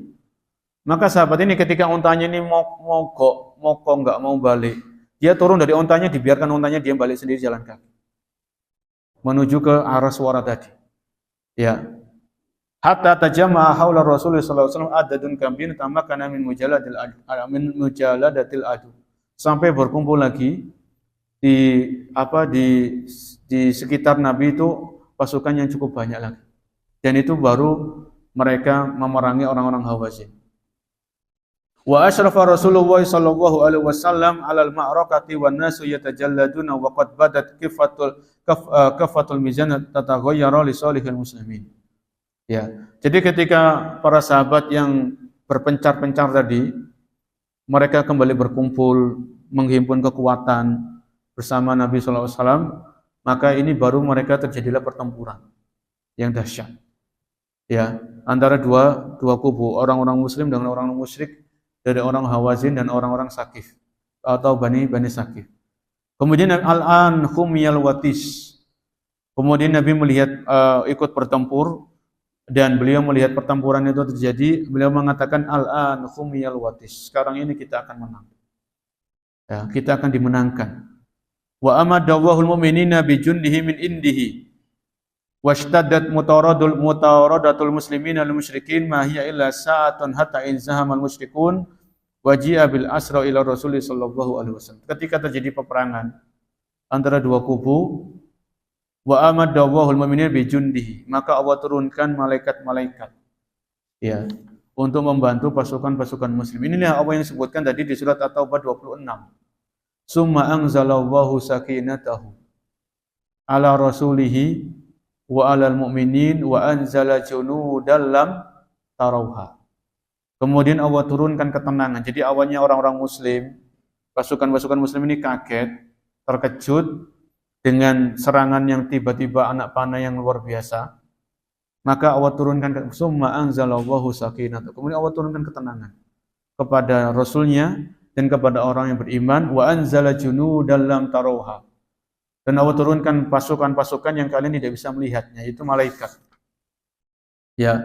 Maka sahabat ini ketika ontanya ini mogok enggak mau balik, dia turun dari ontanya, dibiarkan ontanya, dia balik sendiri jalan kaki menuju ke arah suara tadi. Ya. hatta tajama'a haula Rasulullah sallallahu alaihi wasallam adadun kambin tamakkana min mujaladatil adu. Sampai berkumpul lagi di di sekitar Nabi itu pasukan yang cukup banyak lagi. Dan itu baru mereka memerangi orang-orang Hawazin. Wa asyrafa Rasulullah sallallahu alaihi wasallam 'alal ma'rakati wan nasu yatajalladuna wa qad badat kafatul mizan tataghayyara li salihil muslimin. Ya. Jadi ketika para sahabat yang berpencar-pencar tadi mereka kembali berkumpul menghimpun kekuatan bersama Nabi sallallahu alaihi wasallam, maka ini baru mereka terjadilah pertempuran yang dahsyat. Ya, antara dua kubu, orang-orang muslim dengan orang musyrik, dari orang Hawazin dan orang-orang Saqif atau Bani Saqif. Kemudian al-an humyal watis. Kemudian Nabi melihat ikut bertempur dan beliau melihat pertempuran itu terjadi, beliau mengatakan al-an humyal watis. Sekarang ini kita akan menang. Ya, kita akan dimenangkan. Wa amadallahu al-mu'minina bi jundihi min indihi. Washtaddat mutaradatul muslimin al musyrikin ma hiya illa sa'atun hatta inzahamal musyrikun waji'a bil asra ila Rasul sallallahu alaihi wasallam. Ketika terjadi peperangan antara dua kubu, wa amadallahu al mu'minina bi jundihi, maka Allah turunkan malaikat-malaikat ya untuk membantu pasukan-pasukan muslim. Inilah apa yang disebutkan tadi di surat At-Taubah 26. Summa anzalallahu sakinatahu ala rasulihi wa alal mu'minin wa anzala junudan lam tarauha. Kemudian Allah turunkan ketenangan. Jadi awalnya orang-orang muslim, pasukan-pasukan muslim ini kaget, terkejut dengan serangan yang tiba-tiba anak panah yang luar biasa. Maka Allah turunkan summa anzalallahu sakinatahu. Kemudian Allah turunkan ketenangan kepada rasulnya dan kepada orang yang beriman, wa anzala junudan lam tarauha. Dan Allah turunkan pasukan-pasukan yang kalian tidak bisa melihatnya, yaitu malaikat. Ya,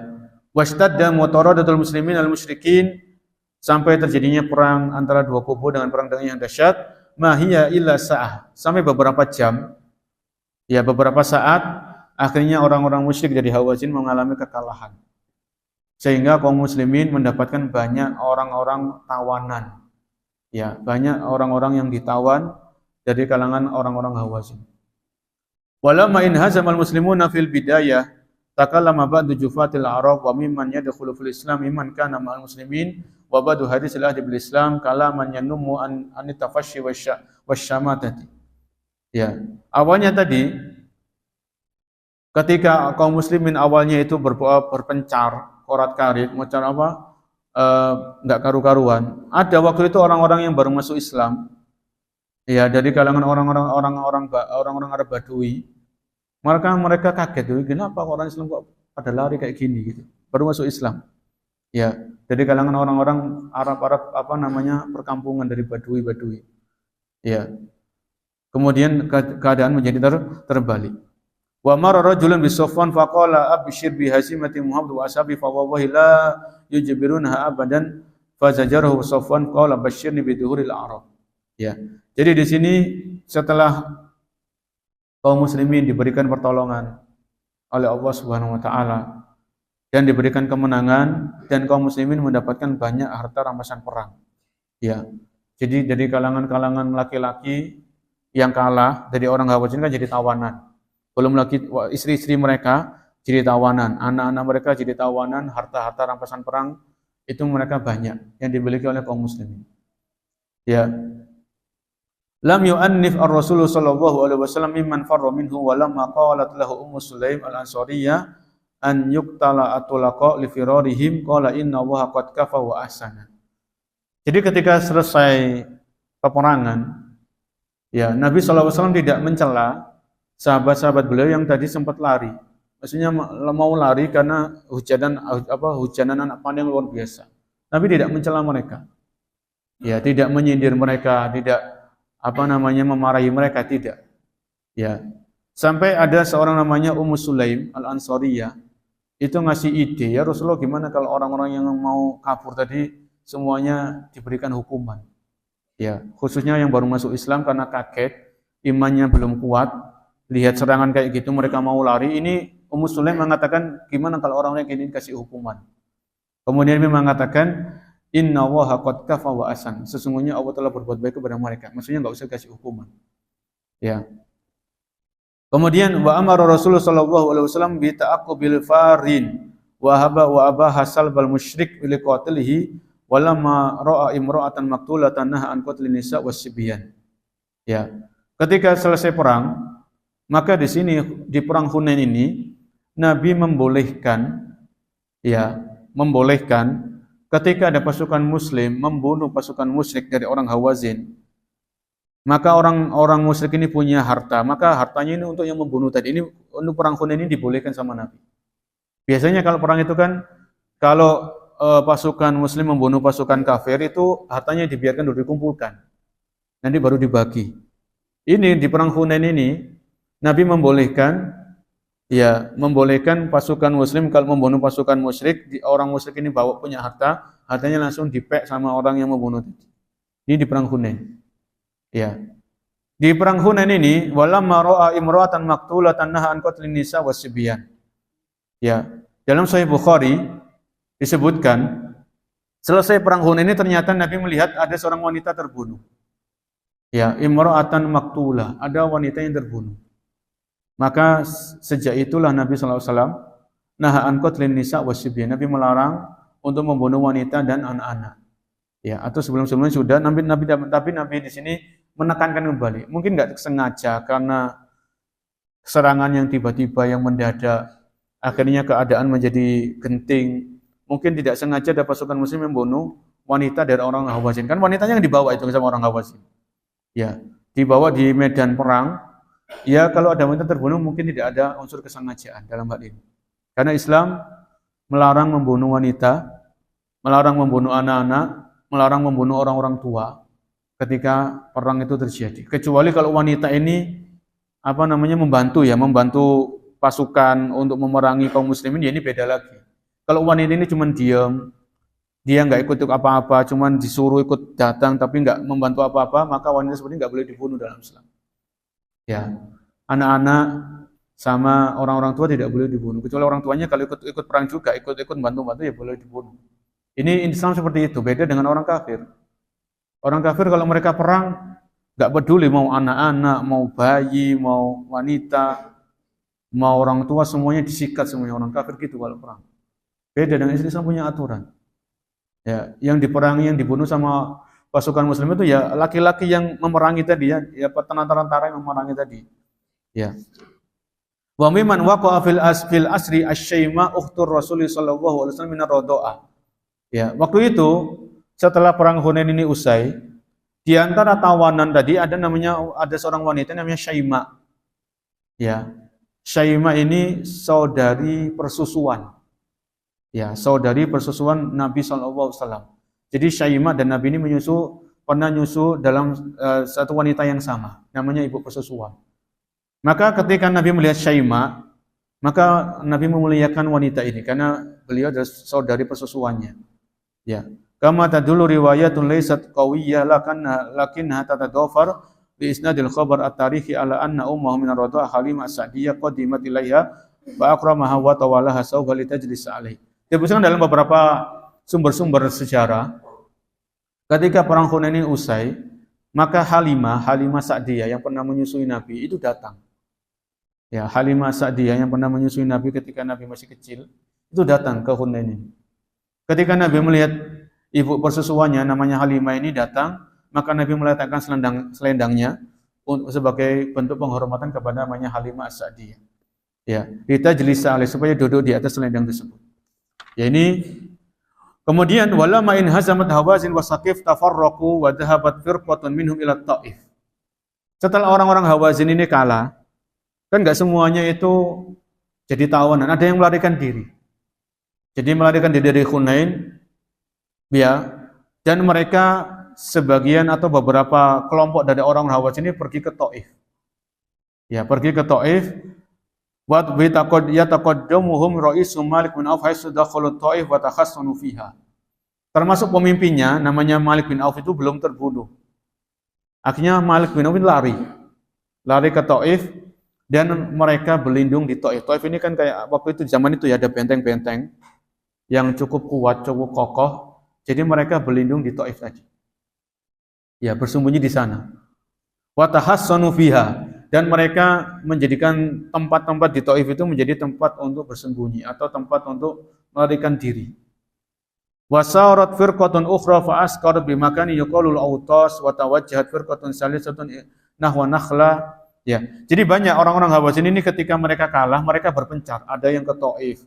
washtadda mutaradatul muslimin al musyrikin, sampai terjadinya perang antara dua kubu dengan perang yang dahsyat. Ma hiya illa sa'ah, sampai beberapa jam. Ya, beberapa saat akhirnya orang-orang musyrik dari Hawazin mengalami kekalahan. Sehingga kaum muslimin mendapatkan banyak orang-orang tawanan. Ya, banyak orang-orang yang ditawan dari kalangan orang-orang Hawazin. Walamma in hazamal muslimuna fil bidayah takallama ba'du jufatil a'rab wa mimman yadkhulu fil islam mimman kana ma'al muslimin wa ba'du hadisil ahdi bil islam kalaman yanummu an tafashshi wasyamatati. Ya, awalnya tadi ketika kaum muslimin awalnya itu berpencar, korat-karit, macam apa? Enggak karu-karuan. Ada waktu itu orang-orang yang baru masuk Islam. Ya, dari kalangan orang-orang Arab Badui, mereka kaget, kenapa orang Islam kok pada lari kayak gini gitu. Baru masuk Islam. Ya, dari kalangan orang-orang Arab perkampungan dari Badui. Ya. Kemudian keadaan menjadi terbalik. Wa marra rajulun bi Safwan faqala abshir bi hazimati Muhammad wa ashabi fa wallahi la yujbirunha abadan fazajarahu Safwan qala bashirni bi dhuhuril a'rab. Ya. Jadi di sini setelah kaum muslimin diberikan pertolongan oleh Allah Subhanahu wa taala dan diberikan kemenangan dan kaum muslimin mendapatkan banyak harta rampasan perang. Ya. Jadi dari kalangan laki-laki yang kalah dari orang Hawazin kan jadi tawanan. Belum lagi istri-istri mereka jadi tawanan, anak-anak mereka jadi tawanan, harta-harta rampasan perang itu mereka banyak yang dimiliki oleh kaum muslimin. Ya. Lam yu'annif ar-Rasul sallallahu alaihi wasallam mimman farra minhu wa lamma qalat lahu Ummu Sulaim al-Ansariyah an yuqtala atulaqa li firarihim qala inna Allaha qad kafa wa ahsana. Jadi ketika selesai peperangan, ya Nabi sallallahu alaihi wasallam tidak mencela sahabat-sahabat beliau yang tadi sempat lari. Maksudnya mau lari karena hujanan anak panah yang luar biasa. Nabi tidak mencela mereka. Ya, tidak menyindir mereka, tidak memarahi mereka, tidak. Ya. Sampai ada seorang namanya Ummu Sulaim al-Ansariyah itu ngasih ide, ya Rasulullah gimana kalau orang-orang yang mau kabur tadi semuanya diberikan hukuman. Ya, khususnya yang baru masuk Islam karena kaget, imannya belum kuat, lihat serangan kayak gitu mereka mau lari, ini Ummu Sulaim mengatakan, gimana kalau orang-orang ini dikasih hukuman? Kemudian Nabi mengatakan, Inna Allaha qad kafa wa asan. Sesungguhnya Allah telah berbuat baik kepada mereka. Maksudnya enggak usah kasih hukuman. Ya. Kemudian wa amara Rasulullah sallallahu alaihi wasallam bi ta'aqqubil farin wa aba hasal bal musyrik li qatilihi walamma ra'a imra'atan maqtulatan naha an qatlin nisa wasibyan. Ya. Ketika selesai perang, maka di sini di perang Hunain ini Nabi membolehkan ketika ada pasukan muslim membunuh pasukan musyrik dari orang Hawazin. Maka orang-orang musyrik ini punya harta, maka hartanya ini untuk yang membunuh tadi. Ini untuk perang Hunain ini dibolehkan sama Nabi. Biasanya kalau perang itu kan, kalau pasukan muslim membunuh pasukan kafir itu hartanya dibiarkan dulu dikumpulkan. Nanti baru dibagi. Ini di perang Hunain ini Nabi membolehkan pasukan muslim kalau membunuh pasukan musyrik, orang musyrik ini bawa punya hartanya langsung dipek sama orang yang membunuh tadi. Ini di perang Hunain. Ya. Di perang Hunain ini walamma ra'a imra'atan maqtulatan naha an qatlin nisa wasibyan. Ya. Dalam Sahih Bukhari disebutkan selesai perang Hunain ini ternyata Nabi melihat ada seorang wanita terbunuh. Ya, imra'atan maqtulah, ada wanita yang terbunuh. Maka sejak itulah Nabi sallallahu alaihi wasallam naha an qatlin nisa wasibyan. Nabi melarang untuk membunuh wanita dan anak-anak. Ya, atau sebelum-sebelumnya sudah tapi Nabi di sini menekankan kembali. Mungkin enggak sengaja karena serangan yang tiba-tiba yang mendadak, akhirnya keadaan menjadi genting. Mungkin tidak sengaja ada pasukan muslim membunuh wanita dari orang Hawazin. Kan wanitanya yang dibawa itu sama orang Hawazin. Ya, dibawa di medan perang. Ya, kalau ada wanita terbunuh mungkin tidak ada unsur kesengajaan dalam hal ini. Karena Islam melarang membunuh wanita, melarang membunuh anak-anak, melarang membunuh orang-orang tua ketika perang itu terjadi. Kecuali kalau wanita ini membantu pasukan untuk memerangi kaum muslimin, ya ini beda lagi. Kalau wanita ini cuma diam, dia enggak ikut apa-apa, cuma disuruh ikut datang tapi enggak membantu apa-apa, maka wanita seperti ini enggak boleh dibunuh dalam Islam. Ya. Anak-anak sama orang-orang tua tidak boleh dibunuh. Kecuali orang tuanya kalau ikut perang juga, ikut bantu-bantu ya boleh dibunuh. Ini Islam seperti itu, beda dengan orang kafir. Orang kafir kalau mereka perang enggak peduli mau anak-anak, mau bayi, mau wanita, mau orang tua, semuanya disikat semuanya. Orang kafir gitu kalau perang. Beda dengan Islam punya aturan. Ya, yang diperangi, yang dibunuh sama pasukan muslim itu ya laki-laki yang memerangi tadi, ya tentara-tentara yang memerangi tadi. Ya. Wa mimman waqa'a fil asri asy-syaima ukhtur Rasul sallallahu alaihi wasallam min ar-radha'ah. Ya, waktu itu setelah perang Hunain ini usai, di antara tawanan tadi ada seorang wanita namanya Syaima. Ya. Syaima ini saudari persusuan. Ya, saudari persusuan Nabi sallallahu alaihi wasallam. Jadi Syaima dan Nabi ini pernah nyusu dalam satu wanita yang sama, namanya ibu persusuan. Maka ketika Nabi melihat Syaima, maka Nabi memuliakan wanita ini karena beliau adalah saudari persusuannya. Ya. Kama tadullu riwayatun laysat qawiyyah lakinnaha tatadafar bi isnadil khabar at-tarihi ala anna ummuhu min ar-radha'ah Halimah as-Sa'diyah qadimat ilaiha fa akramaha wa tawalaha sawfa litajlis alaihi. Disebutkan dalam beberapa sumber-sumber sejarah, ketika perang Hunain ini usai, maka Halimah Sa'diyah yang pernah menyusui Nabi itu datang. Ya, Halimah Sa'diyah yang pernah menyusui Nabi ketika Nabi masih kecil, itu datang ke Hunain ini. Ketika Nabi melihat ibu persusuannya namanya Halimah ini datang, maka Nabi meletakkan selendangnya sebagai bentuk penghormatan kepada namanya Halimah As-Sa'diyah. Ya, kita jelisa alih supaya duduk di atas selendang tersebut. Ya, ini kemudian walama in hazamat Hawazin wa Saqif tafarraqu wa dhahabat firqatun minhum ila Taif. Setelah orang-orang Hawazin ini kalah, kan enggak semuanya itu jadi tawanan, ada yang melarikan diri. Jadi melarikan diri dari Hunain, ya, dan mereka sebagian atau beberapa kelompok dari orang Hawazin ini pergi ke Taif. Ya, pergi ke Taif. Wa yataqaddamuhum Ra'isu Malik bin Auf haitsu dakhalu Taif wa takhassanu fiha. Termasuk pemimpinnya namanya Malik bin Auf itu belum terbunuh. Akhirnya Malik bin Auf lari ke Taif Dan mereka berlindung di Taif. Taif ini kan kayak waktu itu zaman itu ya ada benteng-benteng yang cukup kuat, cukup kokoh. Jadi mereka berlindung di Taif tadi. Ya, bersembunyi di sana. Wa tahassanu fiha, dan mereka menjadikan tempat-tempat di Taif itu menjadi tempat untuk bersembunyi atau tempat untuk melarikan diri. Wa sarat firqatun ukhra fa asqar bi makani yuqalu al-autas wa tawajjahat firqatun salisatun nahwa nakhla. Ya, jadi banyak orang-orang Hawazin ini ketika mereka kalah, mereka berpencar. Ada yang ke Taif,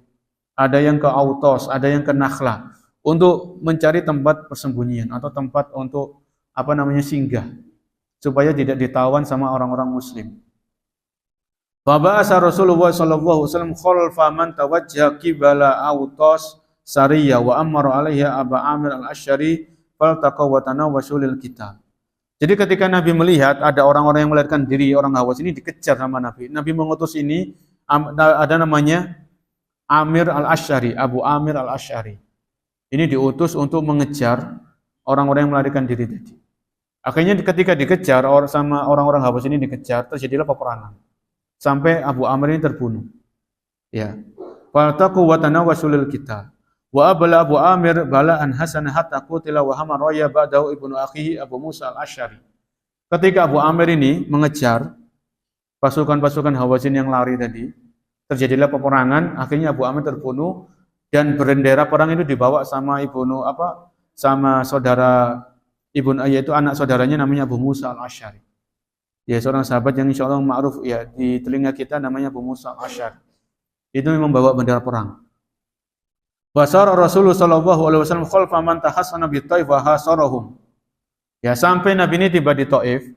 ada yang ke Autos, ada yang ke Nakhla untuk mencari tempat persembunyian atau tempat untuk singgah supaya tidak ditawan sama orang-orang Muslim. Fa ba'asa Rasulullah sallallahu alaihi wasallam khalfa man tawajjaha qibala Autos Sariyah wa amara 'alaiha Aba Amir al-Asy'ari faltaqaw wa tanawwashu lil kitab. Jadi ketika Nabi melihat ada orang-orang yang melarikan diri, orang Hawas ini dikejar sama Nabi. Nabi mengutus ini, ada namanya Amir al-Asy'ari, Abu Amir al-Asy'ari. Ini diutus untuk mengejar orang-orang yang melarikan diri tadi. Akhirnya ketika dikejar sama orang-orang Hawas ini dikejar, terjadilah peperangan. Sampai Abu Amir ini terbunuh. Ya. Faltaqu wa tanawwashu lil kitab. Wa abla Abu Amir bala'an hasan hatta qutila wa hamar raya ba'dahu ibnu akhihi Abu Musa al-Asy'ari. Ketika Abu Amir ini mengejar pasukan-pasukan Hawazin yang lari tadi, terjadilah peperangan, akhirnya Abu Amir terbunuh dan bendera perang itu dibawa sama sama saudara ibnu yaitu anak saudaranya namanya Abu Musa al-Asy'ari. Ya, seorang sahabat yang insyaallah ma'ruf ya di telinga kita namanya Abu Musa al-Asy'ari. Itu membawa bendera perang. Wasara Rasulullah sallallahu alaihi wasallam khalfa man tahassana bi Taif wa hasarahum. Ya, sampai Nabi ini tiba di Taif.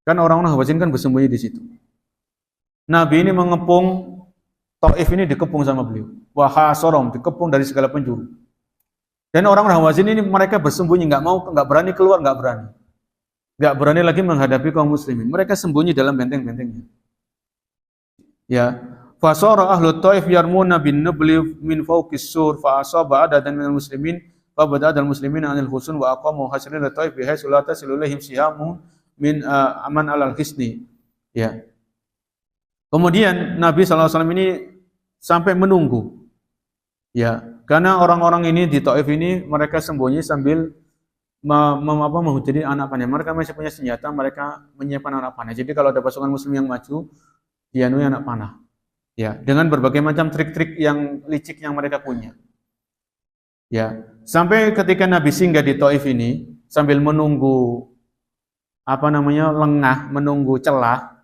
Kan orang-orang Hawazin kan bersembunyi di situ. Nabi ini mengepung Taif, ini dikepung sama beliau. Wa hasarahum, dikepung dari segala penjuru. Dan orang-orang Hawazin ini mereka bersembunyi, enggak berani keluar, enggak berani lagi menghadapi kaum muslimin. Mereka sembunyi dalam benteng-bentengnya. Ya, fasara ahlu Taif yarmuna bin nabli min fawqis sur fa asaba adadan minal muslimin fa bada al muslimin anil husun wa aqamu hasril Taif bi haitsu la tasilu ilaihim sihamu min aman alal hisni. Ya. Kemudian Nabi sallallahu alaihi wasallam ini sampai menunggu. Ya, karena orang-orang ini di Taif ini mereka sembunyi sambil menjadi anak panah. Mereka masih punya senjata, mereka menyiapkan anak panah. Jadi kalau ada pasukan muslim yang maju, dianui anak panah. Ya, dengan berbagai macam trik-trik yang licik yang mereka punya. Ya, sampai ketika Nabi singgah di Taif ini sambil menunggu lengah, menunggu celah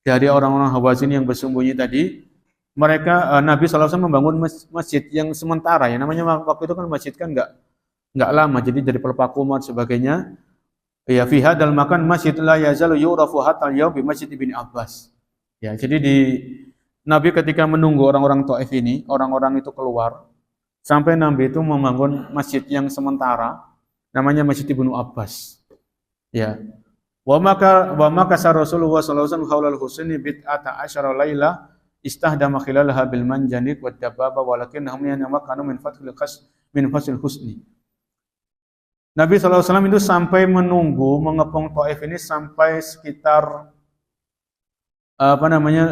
dari orang-orang Hawazin yang bersembunyi tadi, Nabi SAW membangun masjid yang sementara ya, namanya waktu itu kan masjid kan enggak lama, jadi dari pelepah kumat sebagainya. Ya, fi hadzal makan masjid la yazalu yurafu hatta yaum bi Masjid Ibnu Abbas. Ya, jadi Nabi ketika menunggu orang-orang Taif ini, orang-orang itu keluar, sampai Nabi itu membangun masjid yang sementara, namanya Masjid Ibnu Abbas. Ya. Wa maka Rasulullah sallallahu alaihi wasallam haulal husni bid'ata asyara laila istahdama khilalaha bil manjanik wad dababa walakinnahum yanamakanu min fathil husni. Nabi sallallahu alaihi wasallam itu sampai menunggu mengepung Taif ini sampai sekitar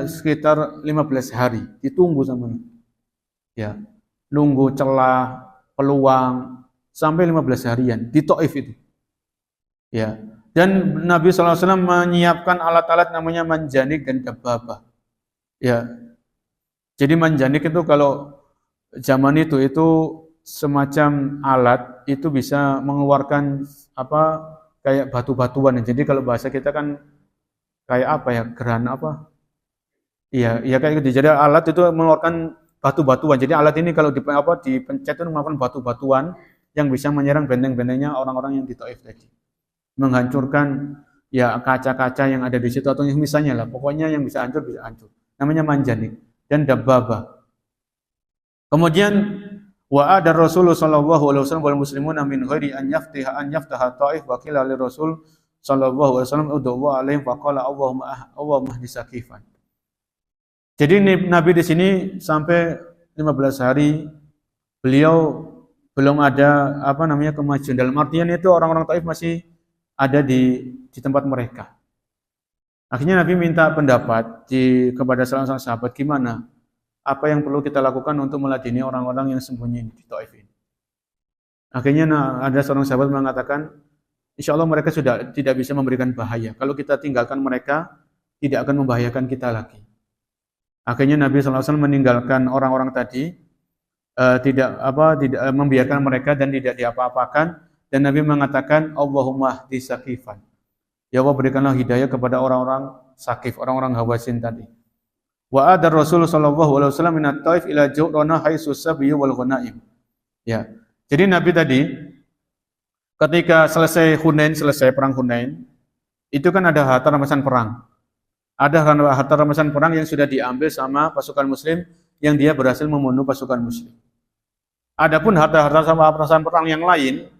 sekitar 15 hari ditunggu sama Nabi. Ya, nunggu celah, peluang sampai 15 harian di Taif itu. Ya, dan Nabi sallallahu alaihi wasallam menyiapkan alat-alat namanya manjanik dan dababah. Ya. Jadi manjanik itu kalau zaman itu semacam alat itu bisa mengeluarkan kayak batu-batuan. Jadi kalau bahasa kita kan kayak gerhana Iya, kayak gitu. Jadi alat itu mengeluarkan batu-batuan. Jadi alat ini kalau dipencet itu mengeluarkan batu-batuan yang bisa menyerang benteng-bentengnya orang-orang yang di Taif tadi. Menghancurkan ya kaca-kaca yang ada di situ atau yang misalnya lah. Pokoknya yang bisa hancur. Namanya manjanik dan dababa. Kemudian ada Rasulullah sallallahu alaihi wasallam wal muslimuna min ghairi an yaftaha Taif wa qila li Rasul sallallahu alaihi wasallam ud'u alaihim fa qala Allahumma hdi saqifan. Jadi Nabi di sini sampai 15 hari beliau belum ada kemajuan. Dalam artian itu orang-orang Taif masih ada di tempat mereka. Akhirnya Nabi minta pendapat kepada salah seorang sahabat, gimana? Apa yang perlu kita lakukan untuk meladeni orang-orang yang sembunyi di Taif ini? Akhirnya ada seorang sahabat mengatakan, insya Allah mereka sudah tidak bisa memberikan bahaya. Kalau kita tinggalkan mereka, tidak akan membahayakan kita lagi. Akhirnya Nabi SAW meninggalkan orang-orang tadi, tidak membiarkan mereka dan tidak diapa-apakan. Dan Nabi mengatakan, Allahumma hdi Saqifan. Ya Allah, berikanlah hidayah kepada orang-orang Saqif, orang-orang Hawazin tadi. Wa adar Rasul sallallahu alaihi wasallam min at-Taif ila Ju'rana haitsu sabiyyu wal ghanaim. Ya. Jadi Nabi tadi ketika selesai perang Hunain, itu kan ada harta rampasan perang. Ada harta rampasan perang yang sudah diambil sama pasukan muslim yang dia berhasil membunuh pasukan muslim. Adapun harta-harta rampasan perang yang lain,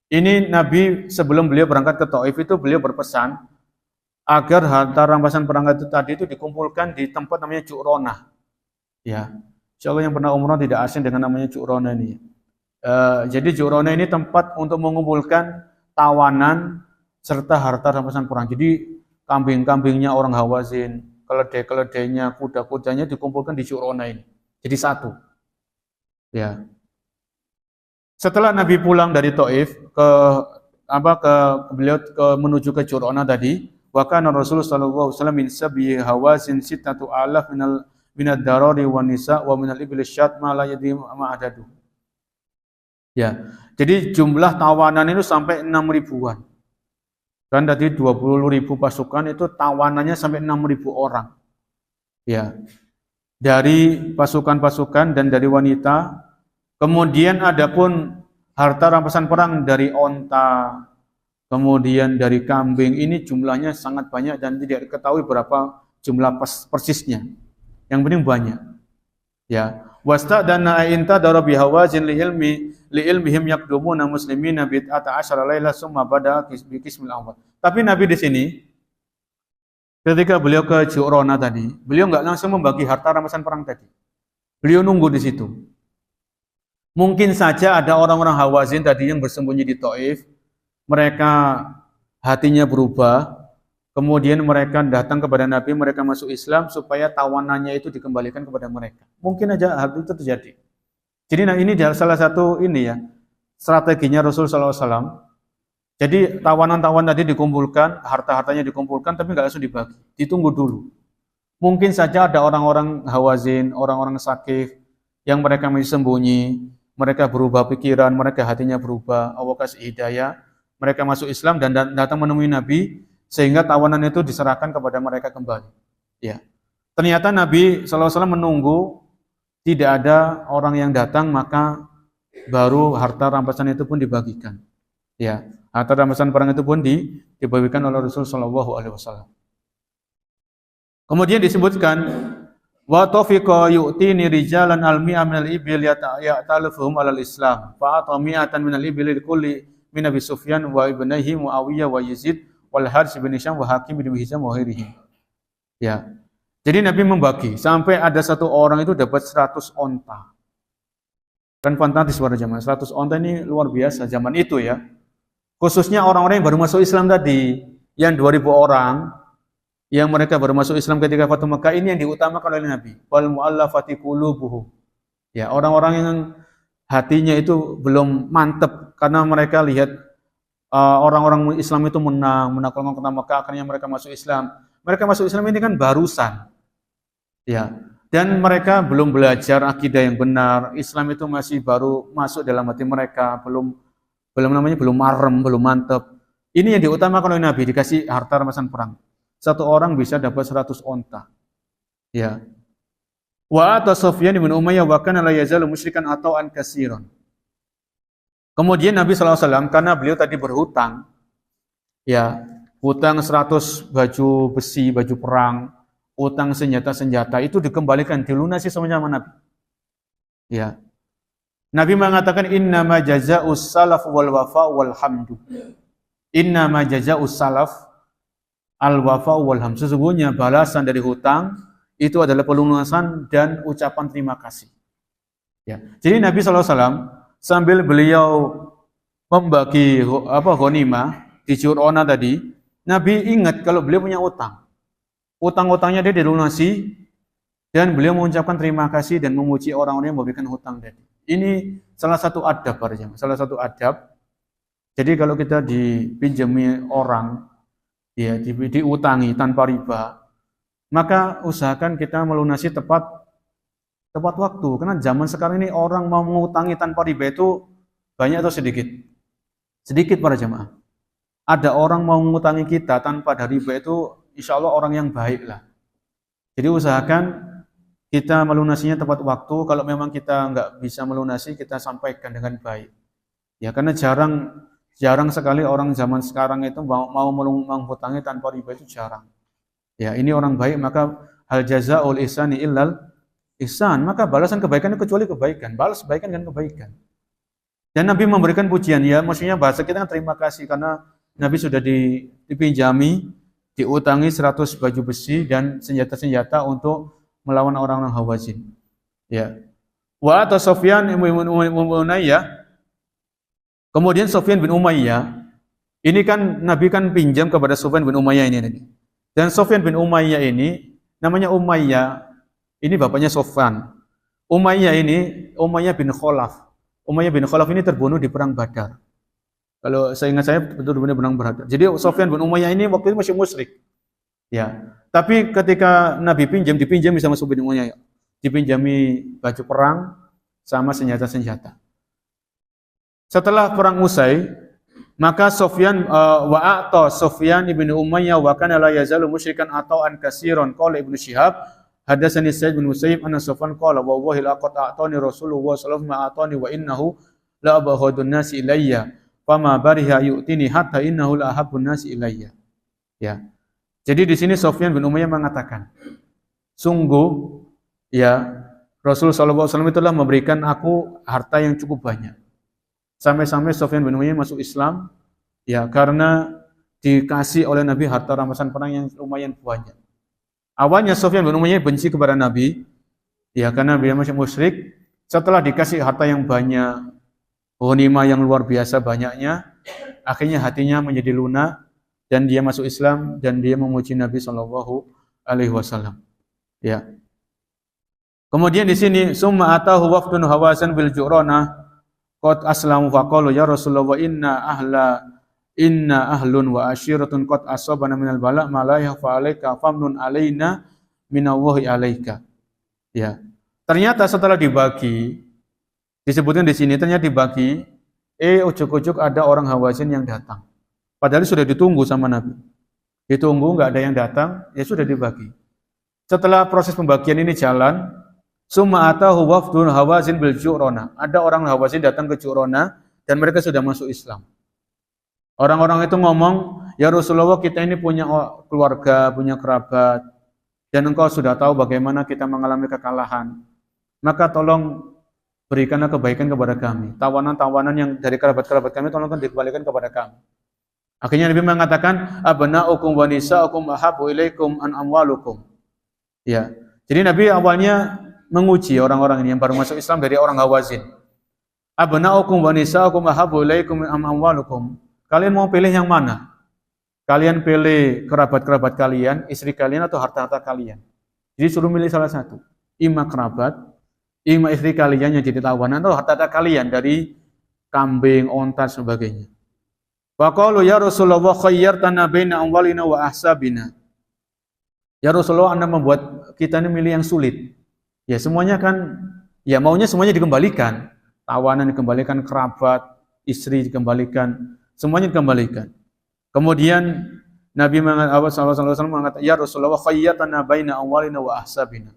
ini Nabi sebelum beliau berangkat ke Taif itu beliau berpesan agar harta rampasan perang itu tadi itu dikumpulkan di tempat namanya Ju'rana. Ya, insyaallah yang pernah umrah tidak asing dengan namanya Ju'rana ini. Jadi Ju'rana ini tempat untuk mengumpulkan tawanan serta harta rampasan perang. Jadi kambing-kambingnya orang Hawazin, keledai-keledainya, kuda-kudanya dikumpulkan di Ju'rana ini. Jadi satu. Ya. Setelah Nabi pulang dari Taif menuju ke Ju'rana tadi, wa kana Rasulullah sallallahu alaihi wasallam min sabi Hawazin sittatu alaf minad darari wan nisa wa minal ibli syat ma la yadri ma adadu. Ya. Jadi jumlah tawanan itu sampai 6.000-an. Kan tadi 20.000 pasukan itu tawanannya sampai 6.000 orang. Ya. Dari pasukan-pasukan dan dari wanita. Kemudian adapun harta rampasan perang dari onta, kemudian dari kambing, ini jumlahnya sangat banyak dan tidak diketahui berapa jumlah persisnya. Yang penting banyak. Ya, wasta'dana inta darabi Hawazin li ilmihim yaqdumuna muslimina bid'ata asyara laila summa bada bi qismil awwal. Tapi Nabi di sini ketika beliau ke Ju'rana tadi, beliau enggak langsung membagi harta rampasan perang tadi. Beliau nunggu di situ. Mungkin saja ada orang-orang Hawazin tadi yang bersembunyi di Taif, mereka hatinya berubah, kemudian mereka datang kepada Nabi, mereka masuk Islam supaya tawanannya itu dikembalikan kepada mereka. Mungkin aja hal itu terjadi. Jadi ini salah satu strateginya Rasul SAW. Jadi tawanan-tawanan tadi dikumpulkan, harta-hartanya dikumpulkan, tapi nggak langsung dibagi, ditunggu dulu. Mungkin saja ada orang-orang Hawazin, orang-orang Saqif yang mereka masih sembunyi. Mereka berubah pikiran, mereka hatinya berubah, Allah kasih hidayah, mereka masuk Islam dan datang menemui Nabi, sehingga tawanan itu diserahkan kepada mereka kembali. Ya. Ternyata Nabi SAW menunggu, tidak ada orang yang datang, maka baru harta rampasan itu pun dibagikan. Ya. Harta rampasan perang itu pun dibagikan oleh Rasul SAW. Kemudian disebutkan, wa tafiqa yu'tini rijalan al-mi'a minal ibil ya'talufuhum alal Islam fa ata mi'atan minal ibil likulli min Abi Sufyan wa ibnihi Muawiyah wa Yazid wal Harits bin Hisham wa Hakim bin Hizam wa ghairihim. Ya. Jadi Nabi membagi sampai ada satu orang itu dapat 100 onta. Kan fantastis pada zaman 100 onta ini luar biasa zaman itu ya. Khususnya orang-orang yang baru masuk Islam tadi, yang 2000 orang yang mereka baru masuk Islam ketika Fatu Makkah, ini yang diutamakan oleh Nabi. Wal mu'allafati qulubuhum. Ya, orang-orang yang hatinya itu belum mantap karena mereka lihat orang-orang Islam itu menaklukkan Kota Makkah, akhirnya mereka masuk Islam. Mereka masuk Islam ini kan barusan. Ya. Dan mereka belum belajar akidah yang benar. Islam itu masih baru masuk dalam hati mereka, belum marem, belum mantap. Ini yang diutamakan oleh Nabi, dikasih harta rampasan perang. Satu orang bisa dapat 100 onta. Ya. Wa ata Sufyan bin Umayyah wa kana la yazalu musyrikan atau an katsiran. Kemudian Nabi SAW karena beliau tadi berhutang, ya, hutang 100 baju besi, baju perang, hutang senjata-senjata itu dikembalikan, dilunasi semuanya sama Nabi. Ya. Nabi mengatakan innama jazaa'us salaf wal wafa wal hamdu. Innama jazaa'us salaf al-wafa wal ham. Sesungguhnya balasan dari hutang itu adalah pelunasan dan ucapan terima kasih. Ya. Jadi Nabi SAW sambil beliau membagi ghanimah di Ju'rana tadi, Nabi ingat kalau beliau punya utang. utang-utangnya dia dilunasi, dan beliau mengucapkan terima kasih dan memuji orang-orang yang memberikan hutang tadi. Ini salah satu adab para jemaah, salah satu adab. Jadi kalau kita dipinjami orang, ya diutangi tanpa riba, maka usahakan kita melunasi tepat waktu. Karena zaman sekarang ini orang mau mengutangi tanpa riba itu banyak atau sedikit? Sedikit para jemaah. Ada orang mau mengutangi kita tanpa ada riba itu insya Allah orang yang baik lah. Jadi usahakan kita melunasinya tepat waktu. Kalau memang kita nggak bisa melunasi, kita sampaikan dengan baik. Ya karena jarang sekali orang zaman sekarang itu mau menghutangi tanpa riba itu jarang. Ya ini orang baik, maka hal jazaa'ul ihsani illal ihsan, maka balasan kebaikan itu kecuali kebaikan. Balas kebaikan dengan kebaikan. Dan Nabi memberikan pujian, ya maksudnya bahasa kita kan terima kasih karena Nabi sudah dipinjami, diutangi 100 baju besi dan senjata-senjata untuk melawan orang-orang Hawazin. Ya. Wa atau Sufyan bin Umayyah. Kemudian Sufyan bin Umayyah, ini kan Nabi kan pinjam kepada Sufyan bin Umayyah ini. Dan Sufyan bin Umayyah ini namanya Umayyah. Ini bapaknya Sufyan. Umayyah bin Khalaf. Umayyah bin Khalaf ini terbunuh di perang Badar. Kalau saya ingat saya betul-betul perang Badar. Jadi Sufyan bin Umayyah ini waktu itu masih musyrik. Ya. Tapi ketika Nabi dipinjami sama Sufyan bin Umayyah, dipinjami baju perang sama senjata-senjata. Setelah perang usai, maka Sufyan ibn Umayyah wa kana la yazalu musyrikan ata'an katsiran qala Ibnu Syihab hadatsani Sa'id bin Musayyib anna Sufyan qala wa wallahi laqad a'tani Rasulullah sallallahu alaihi wasallam a'tani wa innahu la abghadun nasi ilayya fama bariha yu'tini hatta innahu la ahabbun nasi ilayya. Ya. Jadi di sini Sufyan bin Umayyah mengatakan, sungguh ya Rasul sallallahu alaihi wasallam telah memberikan aku harta yang cukup banyak. Sampai-sampai Sufyan bin Umayyah masuk Islam ya karena dikasih oleh Nabi harta rampasan perang yang lumayan banyak. Awalnya Sufyan bin Umayyah benci kepada Nabi ya karena dia masih musyrik. Setelah dikasih harta yang banyak, ghanimah yang luar biasa banyaknya, akhirnya hatinya menjadi lunak dan dia masuk Islam dan dia memuji Nabi sallallahu alaihi wasallam. Ya. Kemudian di sini summa atahu wafdun Hawazin bil Ju'rana qad aslamu faqalu ya Rasulullah inna ahlun wa ashiratun qad asabana minal bala ma la yakhfa 'alaika famnun 'alaina minallahi 'alaika. Ya. Ternyata setelah dibagi disebutkan di sini ternyata dibagi ujuk-ujuk ada orang Hawazin yang datang. Padahal sudah ditunggu sama Nabi. Ditunggu nggak ada yang datang, ya sudah dibagi. Setelah proses pembagian ini jalan, summa atahu wafdun Hawazin bil Ju'rana. Ada orang Hawazin datang ke Ju'rana dan mereka sudah masuk Islam. Orang-orang itu ngomong, "Ya Rasulullah, kita ini punya keluarga, punya kerabat, dan engkau sudah tahu bagaimana kita mengalami kekalahan. Maka tolong berikanlah kebaikan kepada kami. Tawanan-tawanan yang dari kerabat-kerabat kami tolong dikembalikan kepada kami." Akhirnya Nabi mengatakan, "Abna'ukum wa nisa'ukum ahabbu ilaikum an amwalukum." Ya. Jadi Nabi awalnya menguji orang-orang ini yang baru masuk Islam dari orang Hawazin. Abna'ukum wa nisa'ukum ahabbu ilaikum an amwalukum. Kalian mau pilih yang mana? Kalian pilih kerabat-kerabat kalian, istri kalian atau harta-harta kalian. Jadi suruh milih salah satu. Ima kerabat, ima istri kalian yang jadi tawanan atau harta-harta kalian dari kambing, onta, sebagainya. Wa qalu ya Rasulullah khayyartana baina amwalina wa ahsabina. Ya Rasulullah, Anda membuat kita ini milih yang sulit. Ya semuanya kan, ya maunya semuanya dikembalikan. Tawanan dikembalikan, kerabat, istri dikembalikan, semuanya dikembalikan. Kemudian Nabi mengatakan, ya Rasulullah khayyartana baina amwalina wa ahsabina.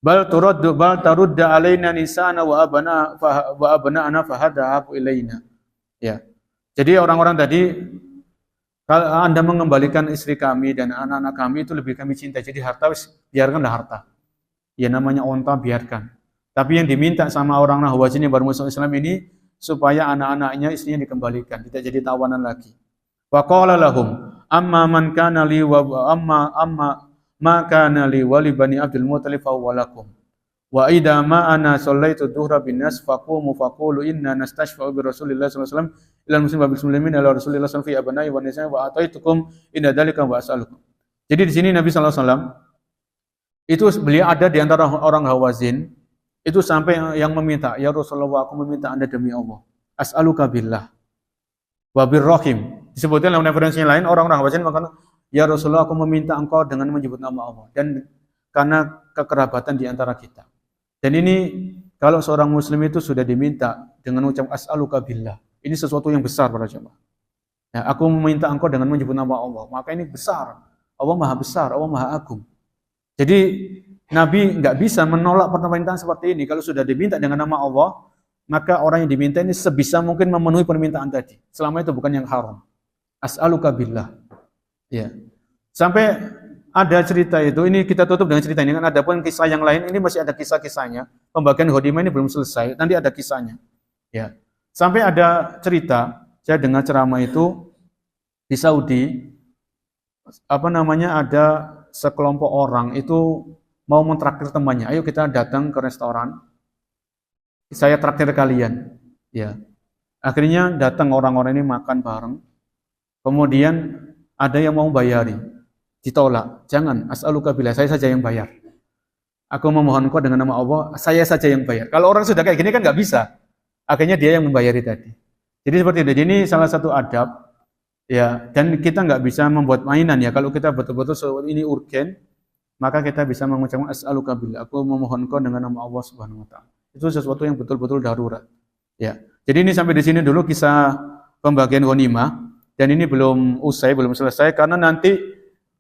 Bal tarudda alaina nisana wa abna'ana fahadha ilaina. Ya. Jadi orang-orang tadi, kalau Anda mengembalikan istri kami dan anak-anak kami itu lebih kami cinta. Jadi harta, biarkanlah harta. Ya namanya onta, biarkan. Tapi yang diminta sama orang Hawazin yang baru masuk Islam ini, supaya anak-anaknya, istrinya dikembalikan. Tidak jadi tawanan lagi. Wa qala lahum, amma man kana li wa amma ma kana li wa li bani Abdul Muttalib fa huwa lakum. Wa idza ma ana sallaitu dhuhra bin nas faqumu faqulu inna nastashfa'u bi Rasulillah sallallahu alaihi wasallam ila muslimin wa bil muslimin ala Rasulillah sallallahu alaihi wasallam fi abnai wa nisa'i wa ataitukum inna dzalika wa as'alukum. Jadi di sini Nabi sallallahu alaihi wasallam itu beliau ada di antara orang Hawazin itu sampai yang meminta, ya Rasulullah, aku meminta Anda demi Allah. As'aluka billah wa birrahim. Disebutkan dalam referensi lain orang-orang Hawazin mengatakan, ya Rasulullah, aku meminta engkau dengan menyebut nama Allah dan karena kekerabatan di antara kita. Dan ini kalau seorang muslim itu sudah diminta dengan ucap as'aluka billah, ini sesuatu yang besar para jemaah. Ya, aku meminta engkau dengan menyebut nama Allah, maka ini besar. Allah Maha besar, Allah Maha agung. Jadi Nabi nggak bisa menolak permintaan seperti ini. Kalau sudah diminta dengan nama Allah, maka orang yang diminta ini sebisa mungkin memenuhi permintaan tadi. Selama itu bukan yang haram. As'aluka billah. Ya. Sampai ada cerita itu, ini kita tutup dengan cerita ini. Kan ada pun kisah yang lain, ini masih ada kisah-kisahnya. Pembagian ghanimah ini belum selesai, nanti ada kisahnya. Ya. Sampai ada cerita, saya dengar ceramah itu di Saudi, ada sekelompok orang itu mau mentraktir temannya. Ayo kita datang ke restoran, saya traktir kalian. Ya. Akhirnya datang orang-orang ini makan bareng. Kemudian ada yang mau bayari, ditolak. Jangan, as'aluka billah, saya saja yang bayar. Aku memohon kau dengan nama Allah, saya saja yang bayar. Kalau orang sudah kayak gini kan nggak bisa. Akhirnya dia yang membayari tadi. Jadi seperti itu. Ini salah satu adab. Ya, dan kita nggak bisa membuat mainan ya. Kalau kita betul-betul ini urgen, maka kita bisa mengucapkan as'aluka billah, aku memohon kau dengan nama Allah Subhanahu wa taala. Itu sesuatu yang betul-betul darurat. Ya. Jadi ini sampai di sini dulu kisah pembagian ghanimah dan ini belum usai, belum selesai karena nanti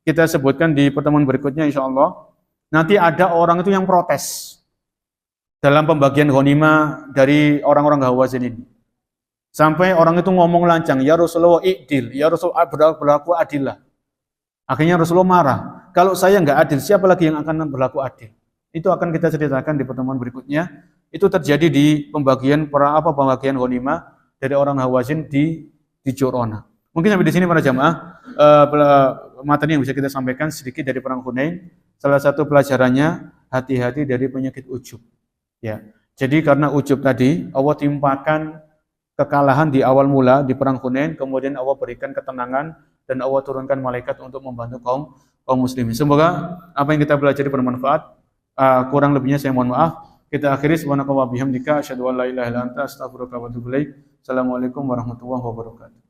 kita sebutkan di pertemuan berikutnya insyaallah. Nanti ada orang itu yang protes dalam pembagian ghanimah dari orang-orang Hawazin ini. Sampai orang itu ngomong lancang, ya Rasulullah i'dil, ya Rasulullah berlaku adillah. Akhirnya Rasulullah marah. Kalau saya nggak adil, siapa lagi yang akan berlaku adil? Itu akan kita ceritakan di pertemuan berikutnya. Itu terjadi di pembagian ghanimah dari orang Hawazin di Jorona. Mungkin sampai di sini para jamaah materi yang bisa kita sampaikan sedikit dari perang Hunain. Salah satu pelajarannya hati-hati dari penyakit ujub. Ya. Jadi karena ujub tadi Allah timpakan kekalahan di awal mula di perang Hunain, kemudian Allah berikan ketenangan dan Allah turunkan malaikat untuk membantu kaum muslimin. Semoga apa yang kita pelajari bermanfaat. Kurang lebihnya saya mohon maaf. Kita akhiri subhanaka wa bihamdika asyhadu an la ilaha illa anta astaghfiruka wa atubu ilaik. Assalamualaikum warahmatullahi wabarakatuh.